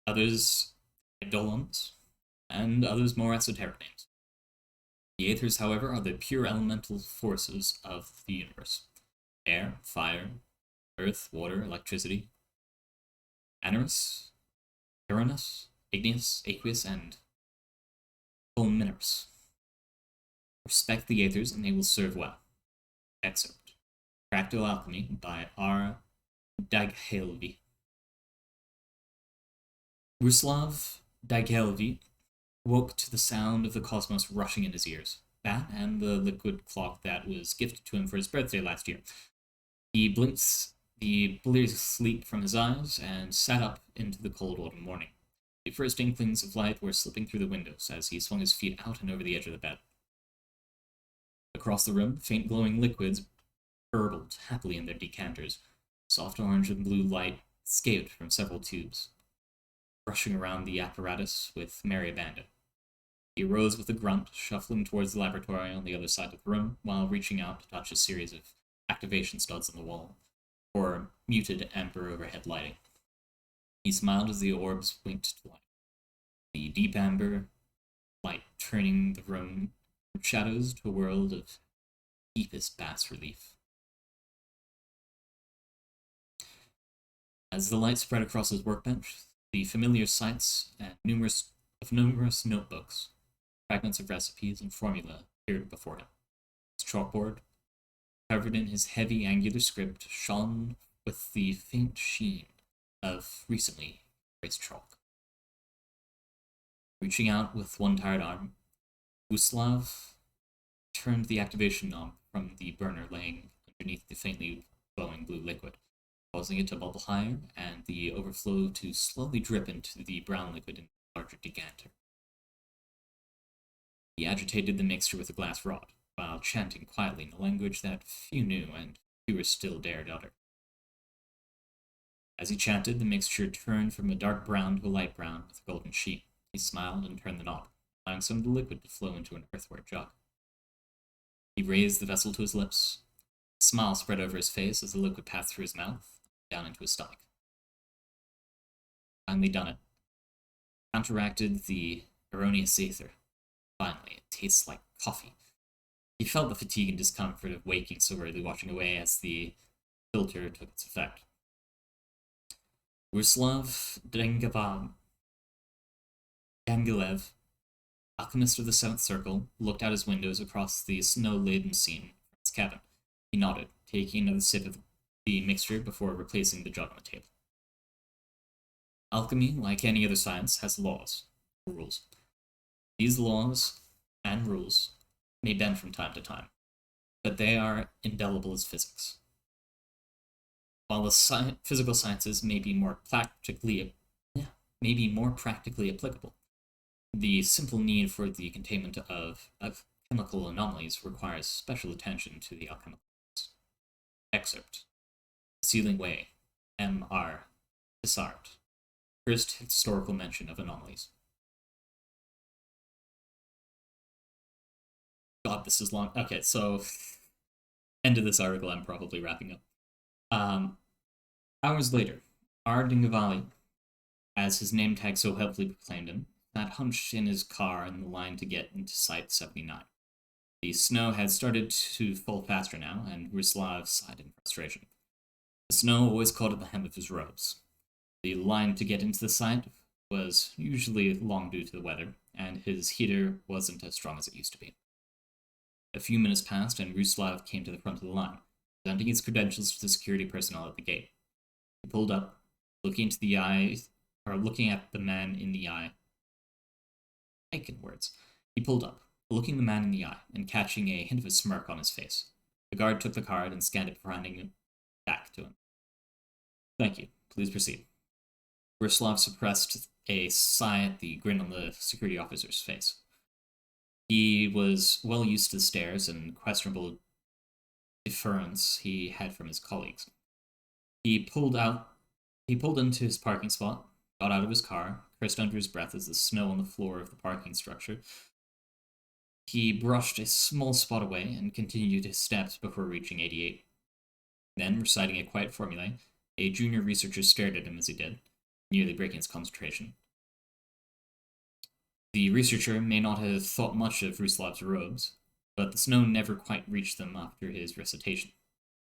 others eidolons, and others more esoteric names. The aethers, however, are the pure elemental forces of the universe: air, fire, earth, water, electricity. Anerus, Uranus, igneous, aqueous, and fulminerous. Respect the aethers, and they will serve well. Excerpt: Fractal Alchemy by R. Daghelvi. Ruslav Daghelvi woke to the sound of the cosmos rushing in his ears. That and the liquid clock that was gifted to him for his birthday last year. He blinks the bleary sleep from his eyes and sat up into the cold autumn morning. The first inklings of light were slipping through the windows as he swung his feet out and over the edge of the bed. Across the room, faint glowing liquids burbled happily in their decanters. Soft orange and blue light escaped from several tubes, rushing around the apparatus with merry abandon. He arose with a grunt, shuffling towards the laboratory on the other side of the room, while reaching out to touch a series of activation studs on the wall, or muted amber overhead lighting. He smiled as the orbs winked to light. The deep amber light turning the room from shadows to a world of deepest bas relief. As the light spread across his workbench, the familiar sights and numerous notebooks, fragments of recipes and formula appeared before him. His chalkboard, covered in his heavy angular script, shone with the faint sheen of recently erased chalk. Reaching out with one tired arm, Guslav turned the activation knob from the burner laying underneath the faintly glowing blue liquid, causing it to bubble higher and the overflow to slowly drip into the brown liquid in a larger decanter. He agitated the mixture with a glass rod, while chanting quietly in a language that few knew and fewer still dared utter. As he chanted, the mixture turned from a dark brown to a light brown with a golden sheen. He smiled and turned the knob, allowing some of the liquid to flow into an earthenware jug. He raised the vessel to his lips. A smile spread over his face as the liquid passed through his mouth, down into his stomach. Finally done it. Counteracted the erroneous aether. Finally, it tastes like coffee. He felt the fatigue and discomfort of waking so early washing away as the filter took its effect. Ruslav Dangilev, alchemist of the Seventh Circle, looked out his windows across the snow-laden scene from his cabin. He nodded, taking another sip of the mixture before replacing the jug on the table. Alchemy, like any other science, has laws, rules. These laws and rules may bend from time to time, but they are indelible as physics. While the physical sciences may be more practically applicable, the simple need for the containment of chemical anomalies requires special attention to the alchemical laws. Excerpt: Sealing Way, M.R. Tissart. First historical mention of anomalies. God, this is long. Okay, so end of this article, I'm probably wrapping up. Hours later, R. Dingavali, as his name tag so helpfully proclaimed him, sat hunched in his car in the line to get into Site 79. The snow had started to fall faster now, and Ruslav sighed in frustration. The snow always caught at the hem of his robes. The line to get into the site was usually long due to the weather, and his heater wasn't as strong as it used to be. A few minutes passed, and Ruslav came to the front of the line, presenting his credentials to the security personnel at the gate. He pulled up, looking at the man in the eye. He pulled up, looking the man in the eye, and catching a hint of a smirk on his face. The guard took the card and scanned it before handing it back to him. Thank you. Please proceed. Ruslav suppressed a sigh at the grin on the security officer's face. He was well used to the stares and questionable deference he had from his colleagues. He pulled into his parking spot, got out of his car, cursed under his breath as the snow on the floor of the parking structure. He brushed a small spot away and continued his steps before reaching 88. Then, reciting a quiet formulae, a junior researcher stared at him as he did. nearly breaking his concentration. The researcher may not have thought much of Ruslav's robes, but the snow never quite reached them after his recitation.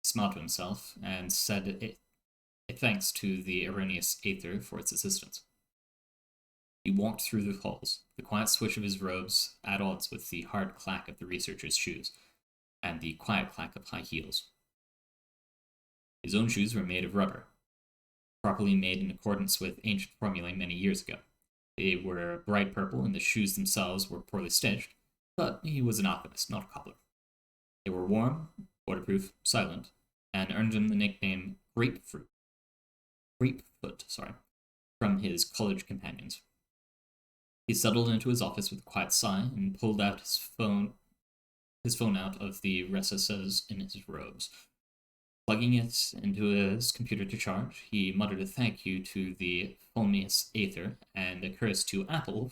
He smiled to himself and said it thanks to the erroneous aether for its assistance. He walked through the halls, the quiet swish of his robes at odds with the hard clack of the researcher's shoes, and the quiet clack of high heels. His own shoes were made of rubber, properly made in accordance with ancient formulae many years ago. They were bright purple, and the shoes themselves were poorly stitched, but he was an alchemist, not a cobbler. They were warm, waterproof, silent, and earned him the nickname Grapefoot, from his college companions. He settled into his office with a quiet sigh and pulled out his phone out of the recesses in his robes. Plugging it into his computer to charge, he muttered a thank you to the fulminous aether and a curse to Apple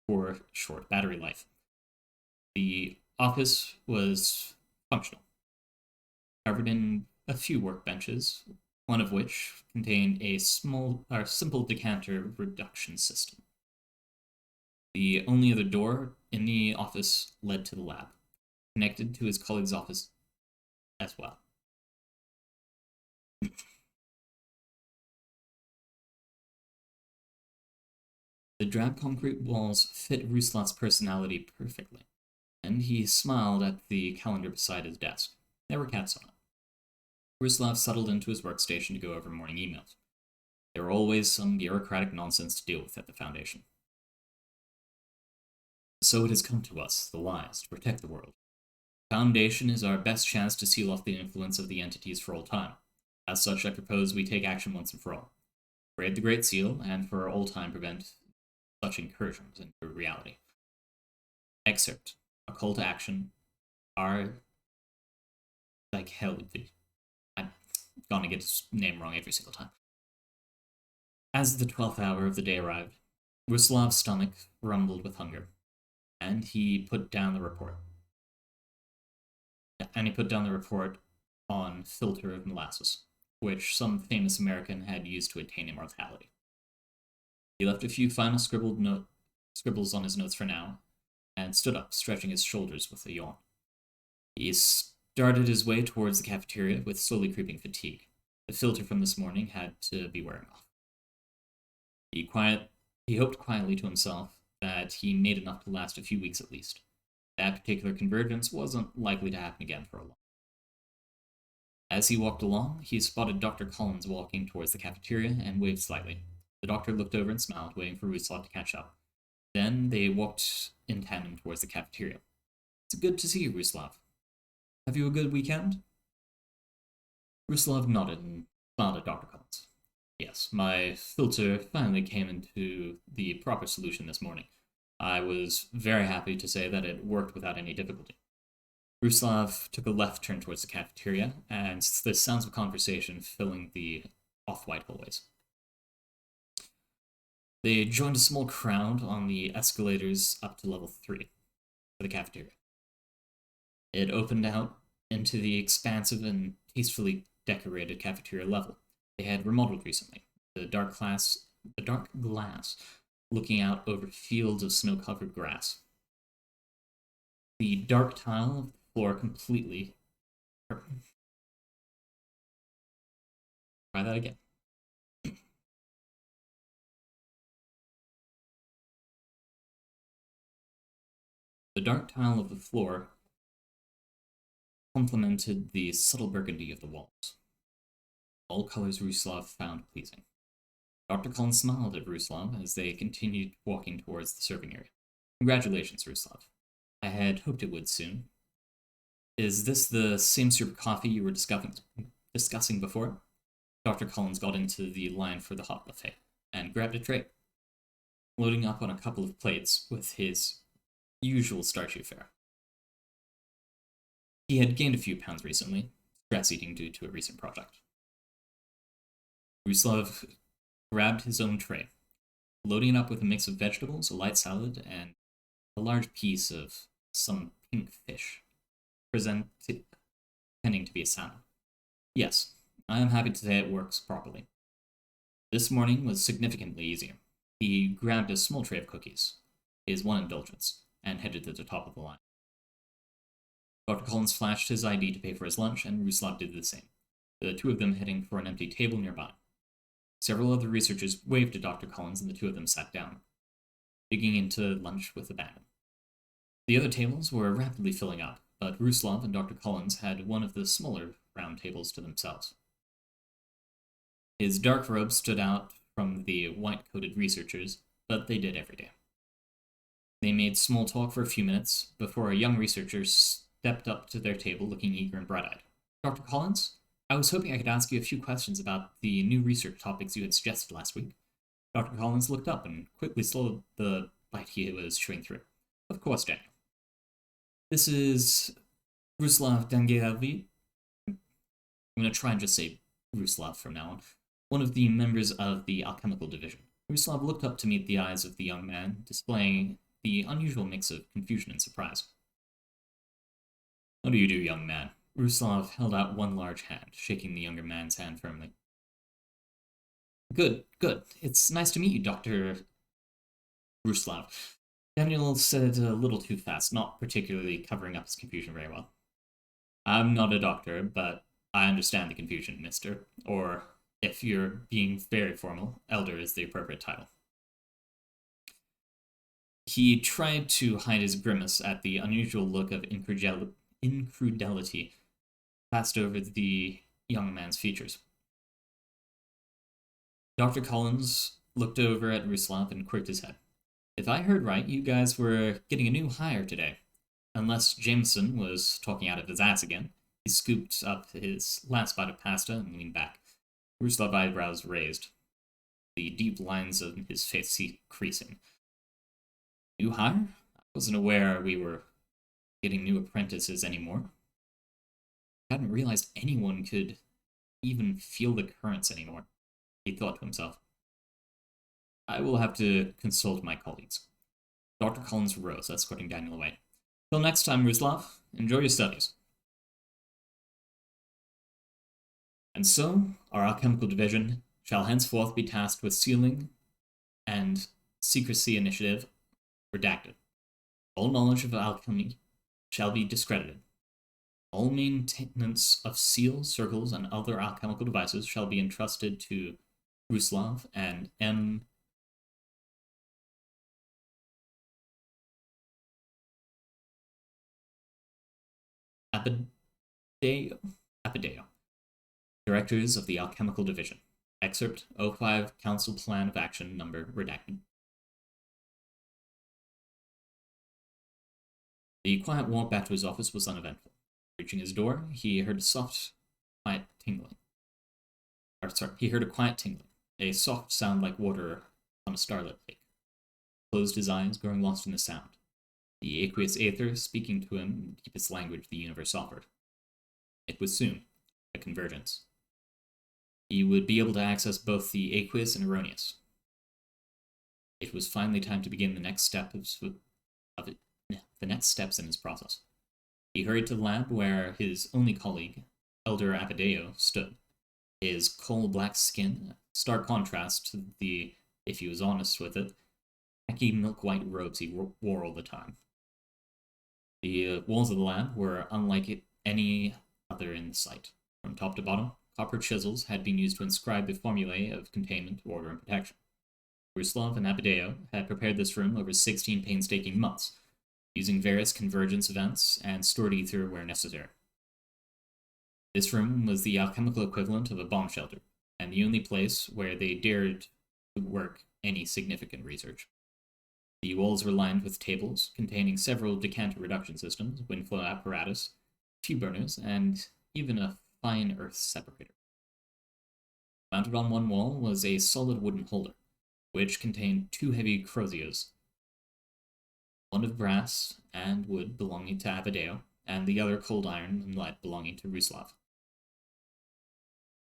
for short battery life. The office was functional, covered in a few workbenches, one of which contained a simple decanter reduction system. The only other door in the office led to the lab, connected to his colleague's office as well. The drab concrete walls fit Ruslav's personality perfectly, and he smiled at the calendar beside his desk. There were cats on it. Ruslav settled into his workstation to go over morning emails. There were always some bureaucratic nonsense to deal with at the Foundation. So it has come to us, the Wise, to protect the world. The Foundation is our best chance to seal off the influence of the entities for all time. As such, I propose we take action once and for all. Raid the Great Seal, and for all time prevent such incursions into reality. Excerpt. A call to action. I'm gonna get his name wrong every single time. As the 12th hour of the day arrived, Ruslav's stomach rumbled with hunger, and he put down the report. On filter of molasses, which some famous American had used to attain immortality. He left a few final scribbles on his notes for now, and stood up, stretching his shoulders with a yawn. He started his way towards the cafeteria with slowly creeping fatigue. The filter from this morning had to be wearing off. He hoped quietly to himself that he made enough to last a few weeks at least. That particular convergence wasn't likely to happen again for a long. As he walked along, he spotted Dr. Collins walking towards the cafeteria and waved slightly. The doctor looked over and smiled, waiting for Ruslav to catch up. Then they walked in tandem towards the cafeteria. It's good to see you, Ruslav. Have you a good weekend? Ruslav nodded and smiled at Dr. Collins. Yes, my filter finally came into the proper solution this morning. I was very happy to say that it worked without any difficulty. Ruslav took a left turn towards the cafeteria, and the sounds of conversation filling the off-white hallways. They joined a small crowd on the escalators up to level 3 for the cafeteria. It opened out into the expansive and tastefully decorated cafeteria level. They had remodeled recently. The dark glass looking out over fields of snow-covered grass. The dark tile of the floor completely... Try that again. The dark tile of the floor complemented the subtle burgundy of the walls. All colors Ruslav found pleasing. Dr. Collins smiled at Ruslav as they continued walking towards the serving area. Congratulations, Ruslav. I had hoped it would soon. Is this the same sort of coffee you were discussing before? Dr. Collins got into the line for the hot buffet and grabbed a tray, loading up on a couple of plates with his usual starchy fare. He had gained a few pounds recently, stress eating due to a recent project. Ruslav grabbed his own tray, loading it up with a mix of vegetables, a light salad, and a large piece of some pink fish, pretending to be a salmon. Yes, I am happy to say it works properly. This morning was significantly easier. He grabbed a small tray of cookies, his one indulgence, and headed to the top of the line. Dr. Collins flashed his ID to pay for his lunch, and Ruslav did the same, the two of them heading for an empty table nearby. Several other researchers waved to Dr. Collins, and the two of them sat down, digging into lunch with abandon. The other tables were rapidly filling up, but Ruslav and Dr. Collins had one of the smaller round tables to themselves. His dark robe stood out from the white-coated researchers, but they did every day. They made small talk for a few minutes before a young researcher stepped up to their table looking eager and bright-eyed. Dr. Collins, I was hoping I could ask you a few questions about the new research topics you had suggested last week. Dr. Collins looked up and quickly slowed the bite he was chewing through. Of course, Daniel. This is Ruslav Dangielvi. I'm going to try and just say Ruslav from now on. One of the members of the alchemical division. Ruslav looked up to meet the eyes of the young man, displaying the unusual mix of confusion and surprise. How do you do, young man? Ruslav held out one large hand, shaking the younger man's hand firmly. Good. It's nice to meet you, Dr. Ruslav. Daniel said it a little too fast, not particularly covering up his confusion very well. I'm not a doctor, but I understand the confusion, mister. Or, if you're being very formal, elder is the appropriate title. He tried to hide his grimace at the unusual look of incredulity passed over the young man's features. Dr. Collins looked over at Ruslav and quirked his head. If I heard right, you guys were getting a new hire today. Unless Jameson was talking out of his ass again. He scooped up his last bite of pasta and leaned back. Ruslav's eyebrows raised, the deep lines of his face creasing. New hire? I wasn't aware we were getting new apprentices anymore. I hadn't realized anyone could even feel the currents anymore, he thought to himself. I will have to consult my colleagues. Dr. Collins rose, escorting Daniel away. Till next time, Ruslav, enjoy your studies. And so, our alchemical division shall henceforth be tasked with sealing and secrecy initiative redacted. All knowledge of alchemy shall be discredited. All maintenance of seals, circles, and other alchemical devices shall be entrusted to Ruslav and M. Apideo, Directors of the Alchemical Division. Excerpt 05 Council Plan of Action Number redacted. The quiet walk back to his office was uneventful. Reaching his door, he heard a quiet tingling, a soft sound like water on a starlit lake. He closed his eyes, growing lost in the sound. The aqueous aether speaking to him in the deepest language the universe offered. It was soon a convergence. He would be able to access both the aqueous and erroneous. It was finally time to begin the next steps in his process. He hurried to the lab where his only colleague, Elder Apideo, stood. His coal-black skin, stark contrast to the, if he was honest with it, tacky milk-white robes he wore all the time. The walls of the lab were unlike any other in the site. From top to bottom, copper chisels had been used to inscribe the formulae of containment, order, and protection. Ruslav and Apideo had prepared this room over 16 painstaking months, using various convergence events and stored ether where necessary. This room was the alchemical equivalent of a bomb shelter, and the only place where they dared to work any significant research. The walls were lined with tables containing several decanter reduction systems, windflow apparatus, few burners, and even a fine earth separator. Mounted on one wall was a solid wooden holder, which contained two heavy croziers, one of brass and wood belonging to Apideo, and the other cold iron and lead belonging to Ruslav.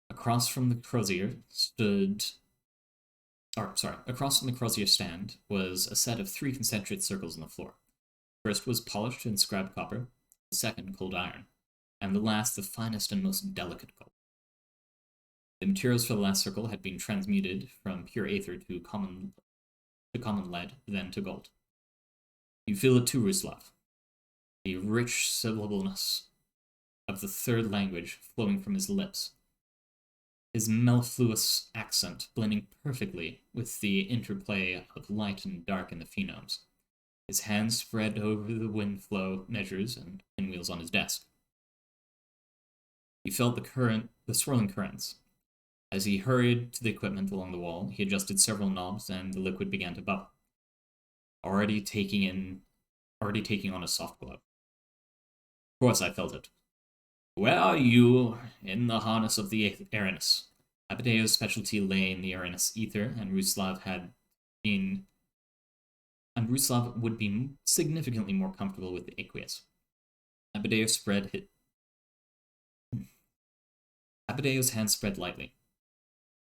Across from the crozier stand was a set of 3 concentric circles on the floor. The first was polished and scrubbed copper, the second cold iron, and the last the finest and most delicate gold. The materials for the last circle had been transmuted from pure aether to common lead, then to gold. You feel it too, Ruslav. The rich syllableness of the third language flowing from his lips. His mellifluous accent blending perfectly with the interplay of light and dark in the phonemes. His hands spread over the wind flow measures and pinwheels on his desk. He felt the swirling currents. As he hurried to the equipment along the wall, he adjusted several knobs and the liquid began to bubble, already taking on a soft glow. Of course I felt it. Where are you? In the harness of the Aranus. Abadeo's specialty lay in the Aranus ether, and Ruslav would be significantly more comfortable with the aqueous. Abadeo's hand spread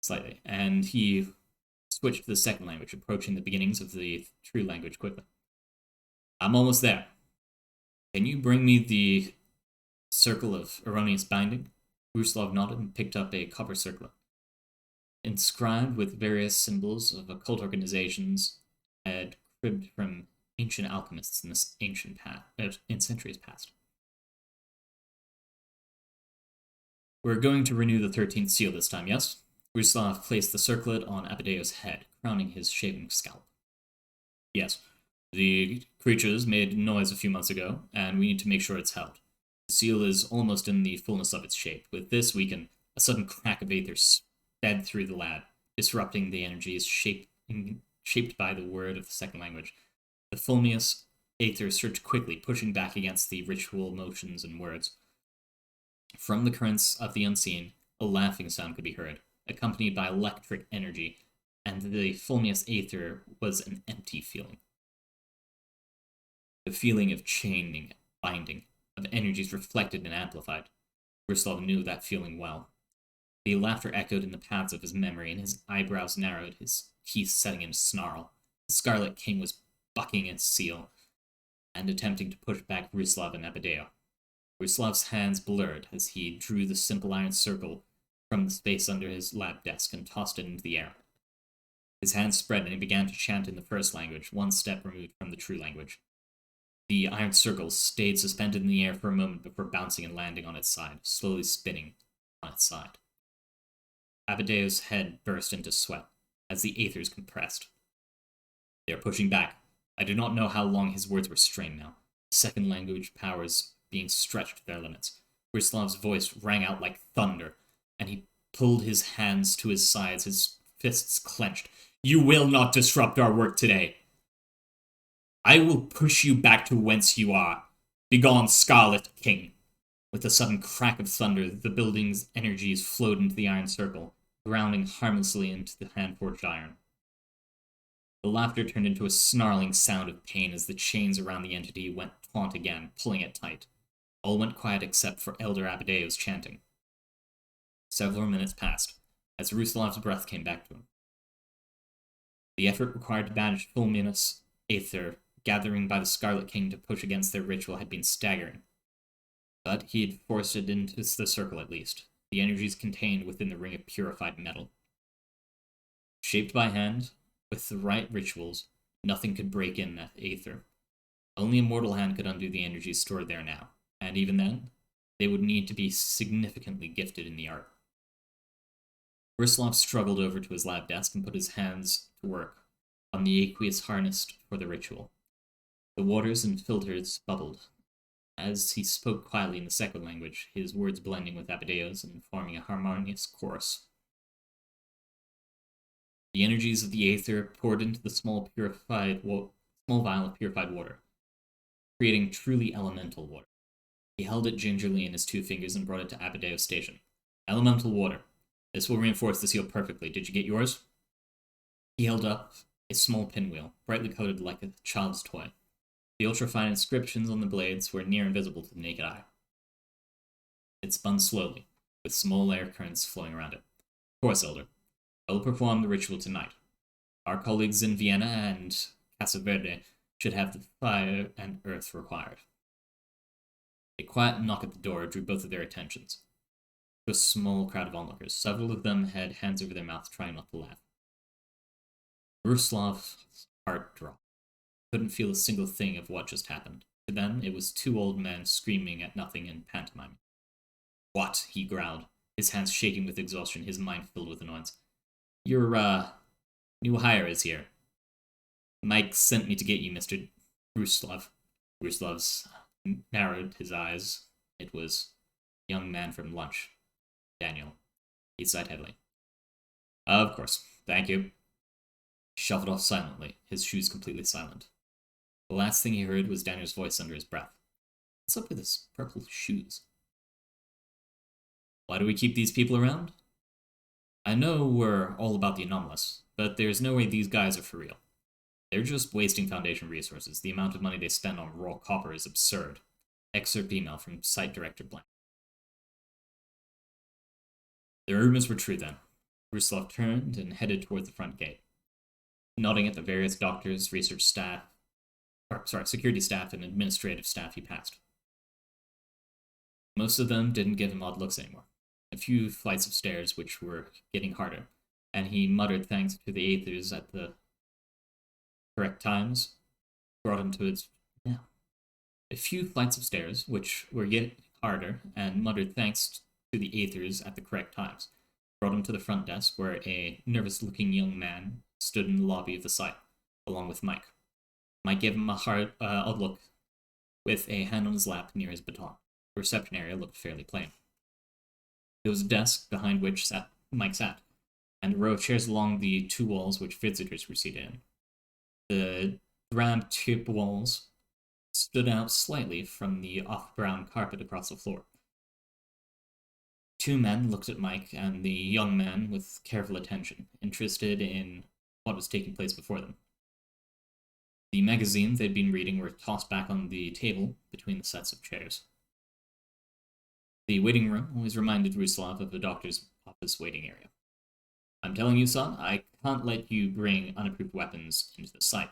slightly, and he switched to the second language, approaching the beginnings of the true language quickly. I'm almost there. Can you bring me the circle of erroneous binding? Ruslav nodded and picked up a copper circlet. Inscribed with various symbols of occult organizations had cribbed from ancient alchemists in centuries past. We're going to renew the 13th seal this time, yes? Ruslav placed the circlet on Abadeo's head, crowning his shaven scalp. Yes. The creatures made noise a few months ago, and we need to make sure it's held. The seal is almost in the fullness of its shape. With this, a sudden crack of aether sped through the lab, disrupting the energies shaped by the word of the second language. The fulminous aether surged quickly, pushing back against the ritual motions and words. From the currents of the unseen, a laughing sound could be heard, accompanied by electric energy, and the fulminous aether was an empty feeling. The feeling of chaining, binding, of energies reflected and amplified. Ruslav knew that feeling well. The laughter echoed in the paths of his memory, and his eyebrows narrowed, his teeth setting in a snarl. The Scarlet King was bucking its seal, and attempting to push back Ruslav and Abadeo. Ruslav's hands blurred as he drew the simple iron circle from the space under his lab desk and tossed it into the air. His hands spread and he began to chant in the first language, one step removed from the true language. The iron circle stayed suspended in the air for a moment before bouncing and landing on its side, slowly spinning on its side. Abadeo's head burst into sweat as the aethers compressed. They are pushing back. I do not know how long his words were strained now. Second language powers being stretched to their limits. Ruslav's voice rang out like thunder, and he pulled his hands to his sides, his fists clenched. You will not disrupt our work today. I will push you back to whence you are. Begone, Scarlet King. With a sudden crack of thunder, the building's energies flowed into the iron circle, grounding harmlessly into the hand-forged iron. The laughter turned into a snarling sound of pain as the chains around the entity went taut again, pulling it tight. All went quiet except for Elder Abadeo's chanting. Several minutes passed, as Ruslav's breath came back to him. The effort required to banish fulminous aether gathering by the Scarlet King to push against their ritual had been staggering. But he had forced it into the circle at least, the energies contained within the ring of purified metal. Shaped by hand, with the right rituals, nothing could break in that aether. Only a mortal hand could undo the energies stored there now, and even then, they would need to be significantly gifted in the art. Ruslav struggled over to his lab desk and put his hands to work on the aqueous harnessed for the ritual. The waters and filters bubbled. As he spoke quietly in the second language, his words blending with Abadeo's and forming a harmonious chorus. The energies of the aether poured into the small vial of purified water, creating truly elemental water. He held it gingerly in his two fingers and brought it to Abadeo's station. Elemental water. This will reinforce the seal perfectly. Did you get yours? He held up a small pinwheel, brightly coated like a child's toy. The ultrafine inscriptions on the blades were near invisible to the naked eye. It spun slowly, with small air currents flowing around it. Of course, Elder. I will perform the ritual tonight. Our colleagues in Vienna and Casa Verde should have the fire and earth required. A quiet knock at the door drew both of their attentions. to a small crowd of onlookers. Several of them had hands over their mouths, trying not to laugh. Ruslov's heart dropped. Couldn't feel a single thing of what just happened. To them, it was two old men screaming at nothing in pantomime. What? He growled, his hands shaking with exhaustion, his mind filled with annoyance. Your, new hire is here. Mike sent me to get you, Mr. Ruslov. Ruslov's narrowed his eyes. It was a young man from lunch. Daniel. He sighed heavily. Of course. Thank you. He shuffled off silently, his shoes completely silent. The last thing he heard was Daniel's voice under his breath. What's up with his purple shoes? Why do we keep these people around? I know we're all about the anomalous, but there's no way these guys are for real. They're just wasting Foundation resources. The amount of money they spend on raw copper is absurd. Excerpt email from Site Director Blank. The rumors were true then. Ruslov turned and headed toward the front gate, nodding at the various doctors, research staff, security staff, and administrative staff he passed. Most of them didn't give him odd looks anymore. A few flights of stairs, which were getting harder, and he muttered thanks to the aethers at the correct times, brought him to his... Yeah. A few flights of stairs, which were getting harder, and muttered thanks to the aethers at the correct times, brought him to the front desk, where a nervous-looking young man stood in the lobby of the site, along with Mike. Mike gave him a odd look, with a hand on his lap near his baton. The reception area looked fairly plain. There was a desk behind which Mike sat, and a row of chairs along the two walls which visitors were seated in. The drab tip walls stood out slightly from the off-brown carpet across the floor. Two men looked at Mike and the young man with careful attention, interested in what was taking place before them. The magazines they'd been reading were tossed back on the table between the sets of chairs. The waiting room always reminded Ruslov of the doctor's office waiting area. I'm telling you, son, I can't let you bring unapproved weapons into the site.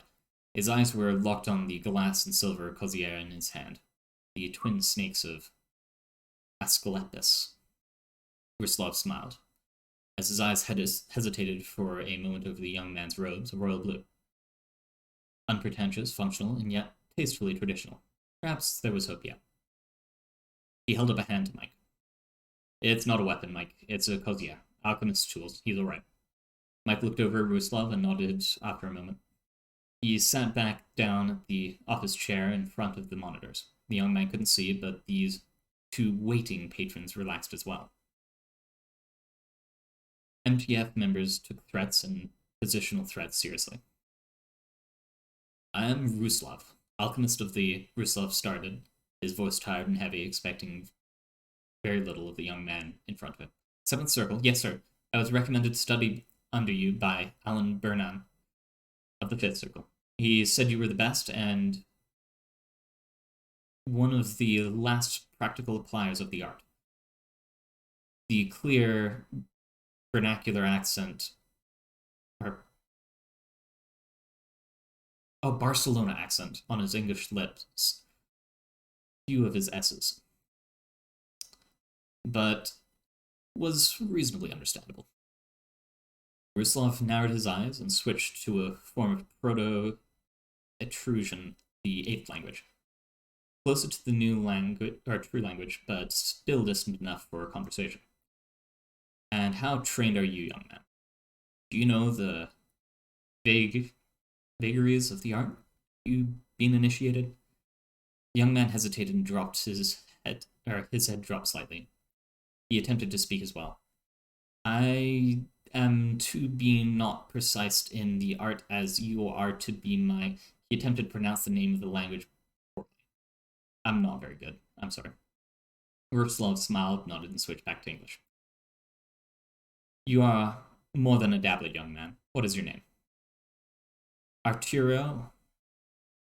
His eyes were locked on the glass and silver Cosier in his hand, the twin snakes of Asclepius. Ruslov smiled, as his eyes hesitated for a moment over the young man's robes of royal blue. Unpretentious, functional, and yet tastefully traditional. Perhaps there was hope yet. He held up a hand to Mike. It's not a weapon, Mike. It's a Cosier. Alchemist's tools. He's all right. Mike looked over at Ruslov and nodded after a moment. He sat back down at the office chair in front of the monitors. The young man couldn't see, but these two waiting patrons relaxed as well. MTF members took threats and positional threats seriously. I am Ruslov, alchemist of the... Ruslov started, his voice tired and heavy, expecting very little of the young man in front of him. Seventh Circle, yes, sir. I was recommended to study under you by Alan Burnham of the Fifth Circle. He said you were the best and one of the last practical appliers of the art. The clear vernacular accent, Barcelona accent on his English lips. Few of his S's. But was reasonably understandable. Ruslov narrowed his eyes and switched to a form of Proto-Etruscan, the eighth language. Closer to the new language, or true language, but still distant enough for conversation. And how trained are you, young man? Do you know the vagaries of the art? You been initiated? The young man hesitated and dropped his head dropped slightly. He attempted to speak as well. I am to be not precise in the art as you are to be my... He attempted to pronounce the name of the language poorly. I'm not very good. I'm sorry. Ruslov smiled, nodded, and switched back to English. You are more than a dabbler, young man. What is your name? Arturo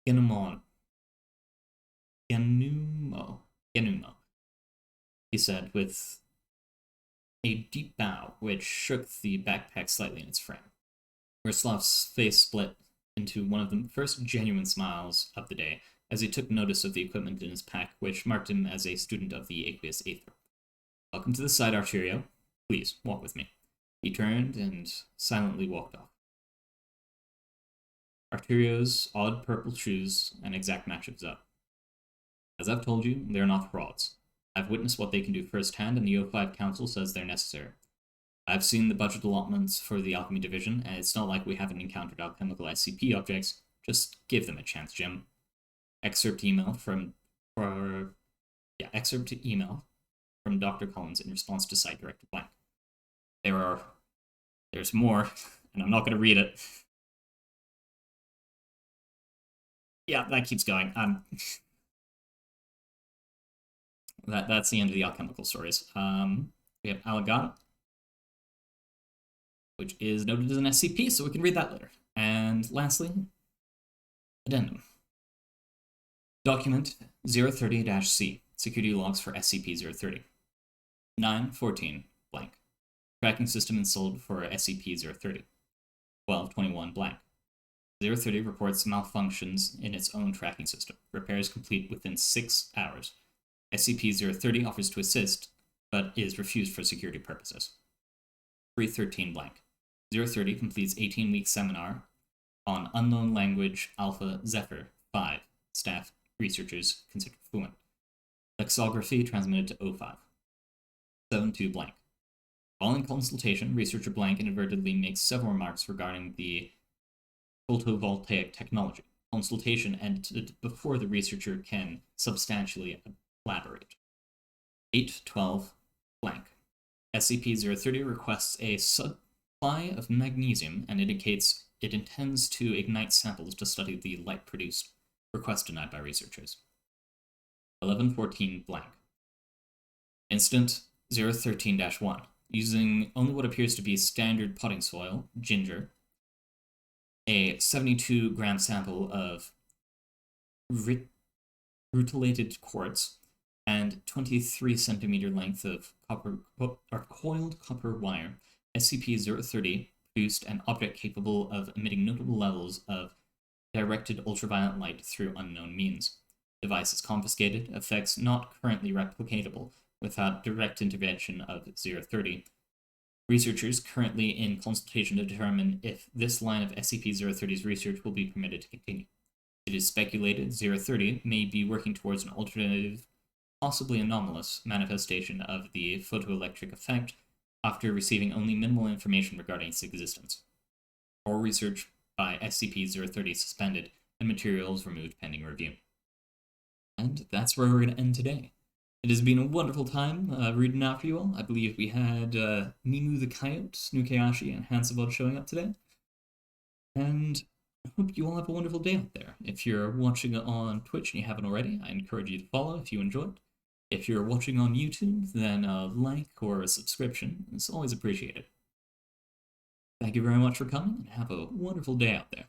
Genumo, he said with a deep bow, which shook the backpack slightly in its frame. Ruslov's face split into one of the first genuine smiles of the day as he took notice of the equipment in his pack, which marked him as a student of the aqueous aether. Welcome to the side, Arterio. Please, walk with me. He turned and silently walked off. Arterio's odd purple shoes an exact match of up. As I've told you, they're not frauds. I've witnessed what they can do firsthand, and the O5 Council says they're necessary. I've seen the budget allotments for the Alchemy Division, and it's not like we haven't encountered alchemical SCP objects. Just give them a chance, Jim. Excerpt email from Dr. Collins in response to Site Director Blank. There's more, and I'm not going to read it. Yeah, that keeps going. That's the end of the alchemical stories. We have Allegata, which is noted as an SCP, so we can read that later. And lastly, Addendum. Document 030-C, security logs for SCP-030. 9/14, blank. Tracking system installed for SCP-030. 12/21, blank. 030 reports malfunctions in its own tracking system. Repairs complete within 6 hours. SCP-030 offers to assist, but is refused for security purposes. 3/13, blank. 030 completes 18-week seminar on unknown language Alpha Zephyr 5. Staff researchers considered fluent. Lexicography transmitted to O5. 7/2, blank. Following consultation, researcher blank inadvertently makes several remarks regarding the photovoltaic technology. Consultation ended before the researcher can substantially elaborate. 8/12, blank. SCP-030 requests a supply of magnesium and indicates it intends to ignite samples to study the light produced. Request denied by researchers. 11/14, blank. Incident 013-1. Using only what appears to be standard potting soil, ginger, a 72-gram sample of rutilated quartz, and 23-centimeter length of coiled copper wire, SCP-030 produced an object capable of emitting notable levels of directed ultraviolet light through unknown means. Device is confiscated, effects not currently replicatable without direct intervention of 030. Researchers currently in consultation to determine if this line of SCP-030's research will be permitted to continue. It is speculated 030 may be working towards an alternative, possibly anomalous, manifestation of the photoelectric effect after receiving only minimal information regarding its existence. All research by SCP-030 suspended and materials removed pending review. And that's where we're going to end today. It has been a wonderful time reading out for you all. I believe we had Nimu the Coyote, Nukeashi, and Hansavod showing up today. And I hope you all have a wonderful day out there. If you're watching on Twitch and you haven't already, I encourage you to follow if you enjoyed. If you're watching on YouTube, then a like or a subscription is always appreciated. Thank you very much for coming, and have a wonderful day out there.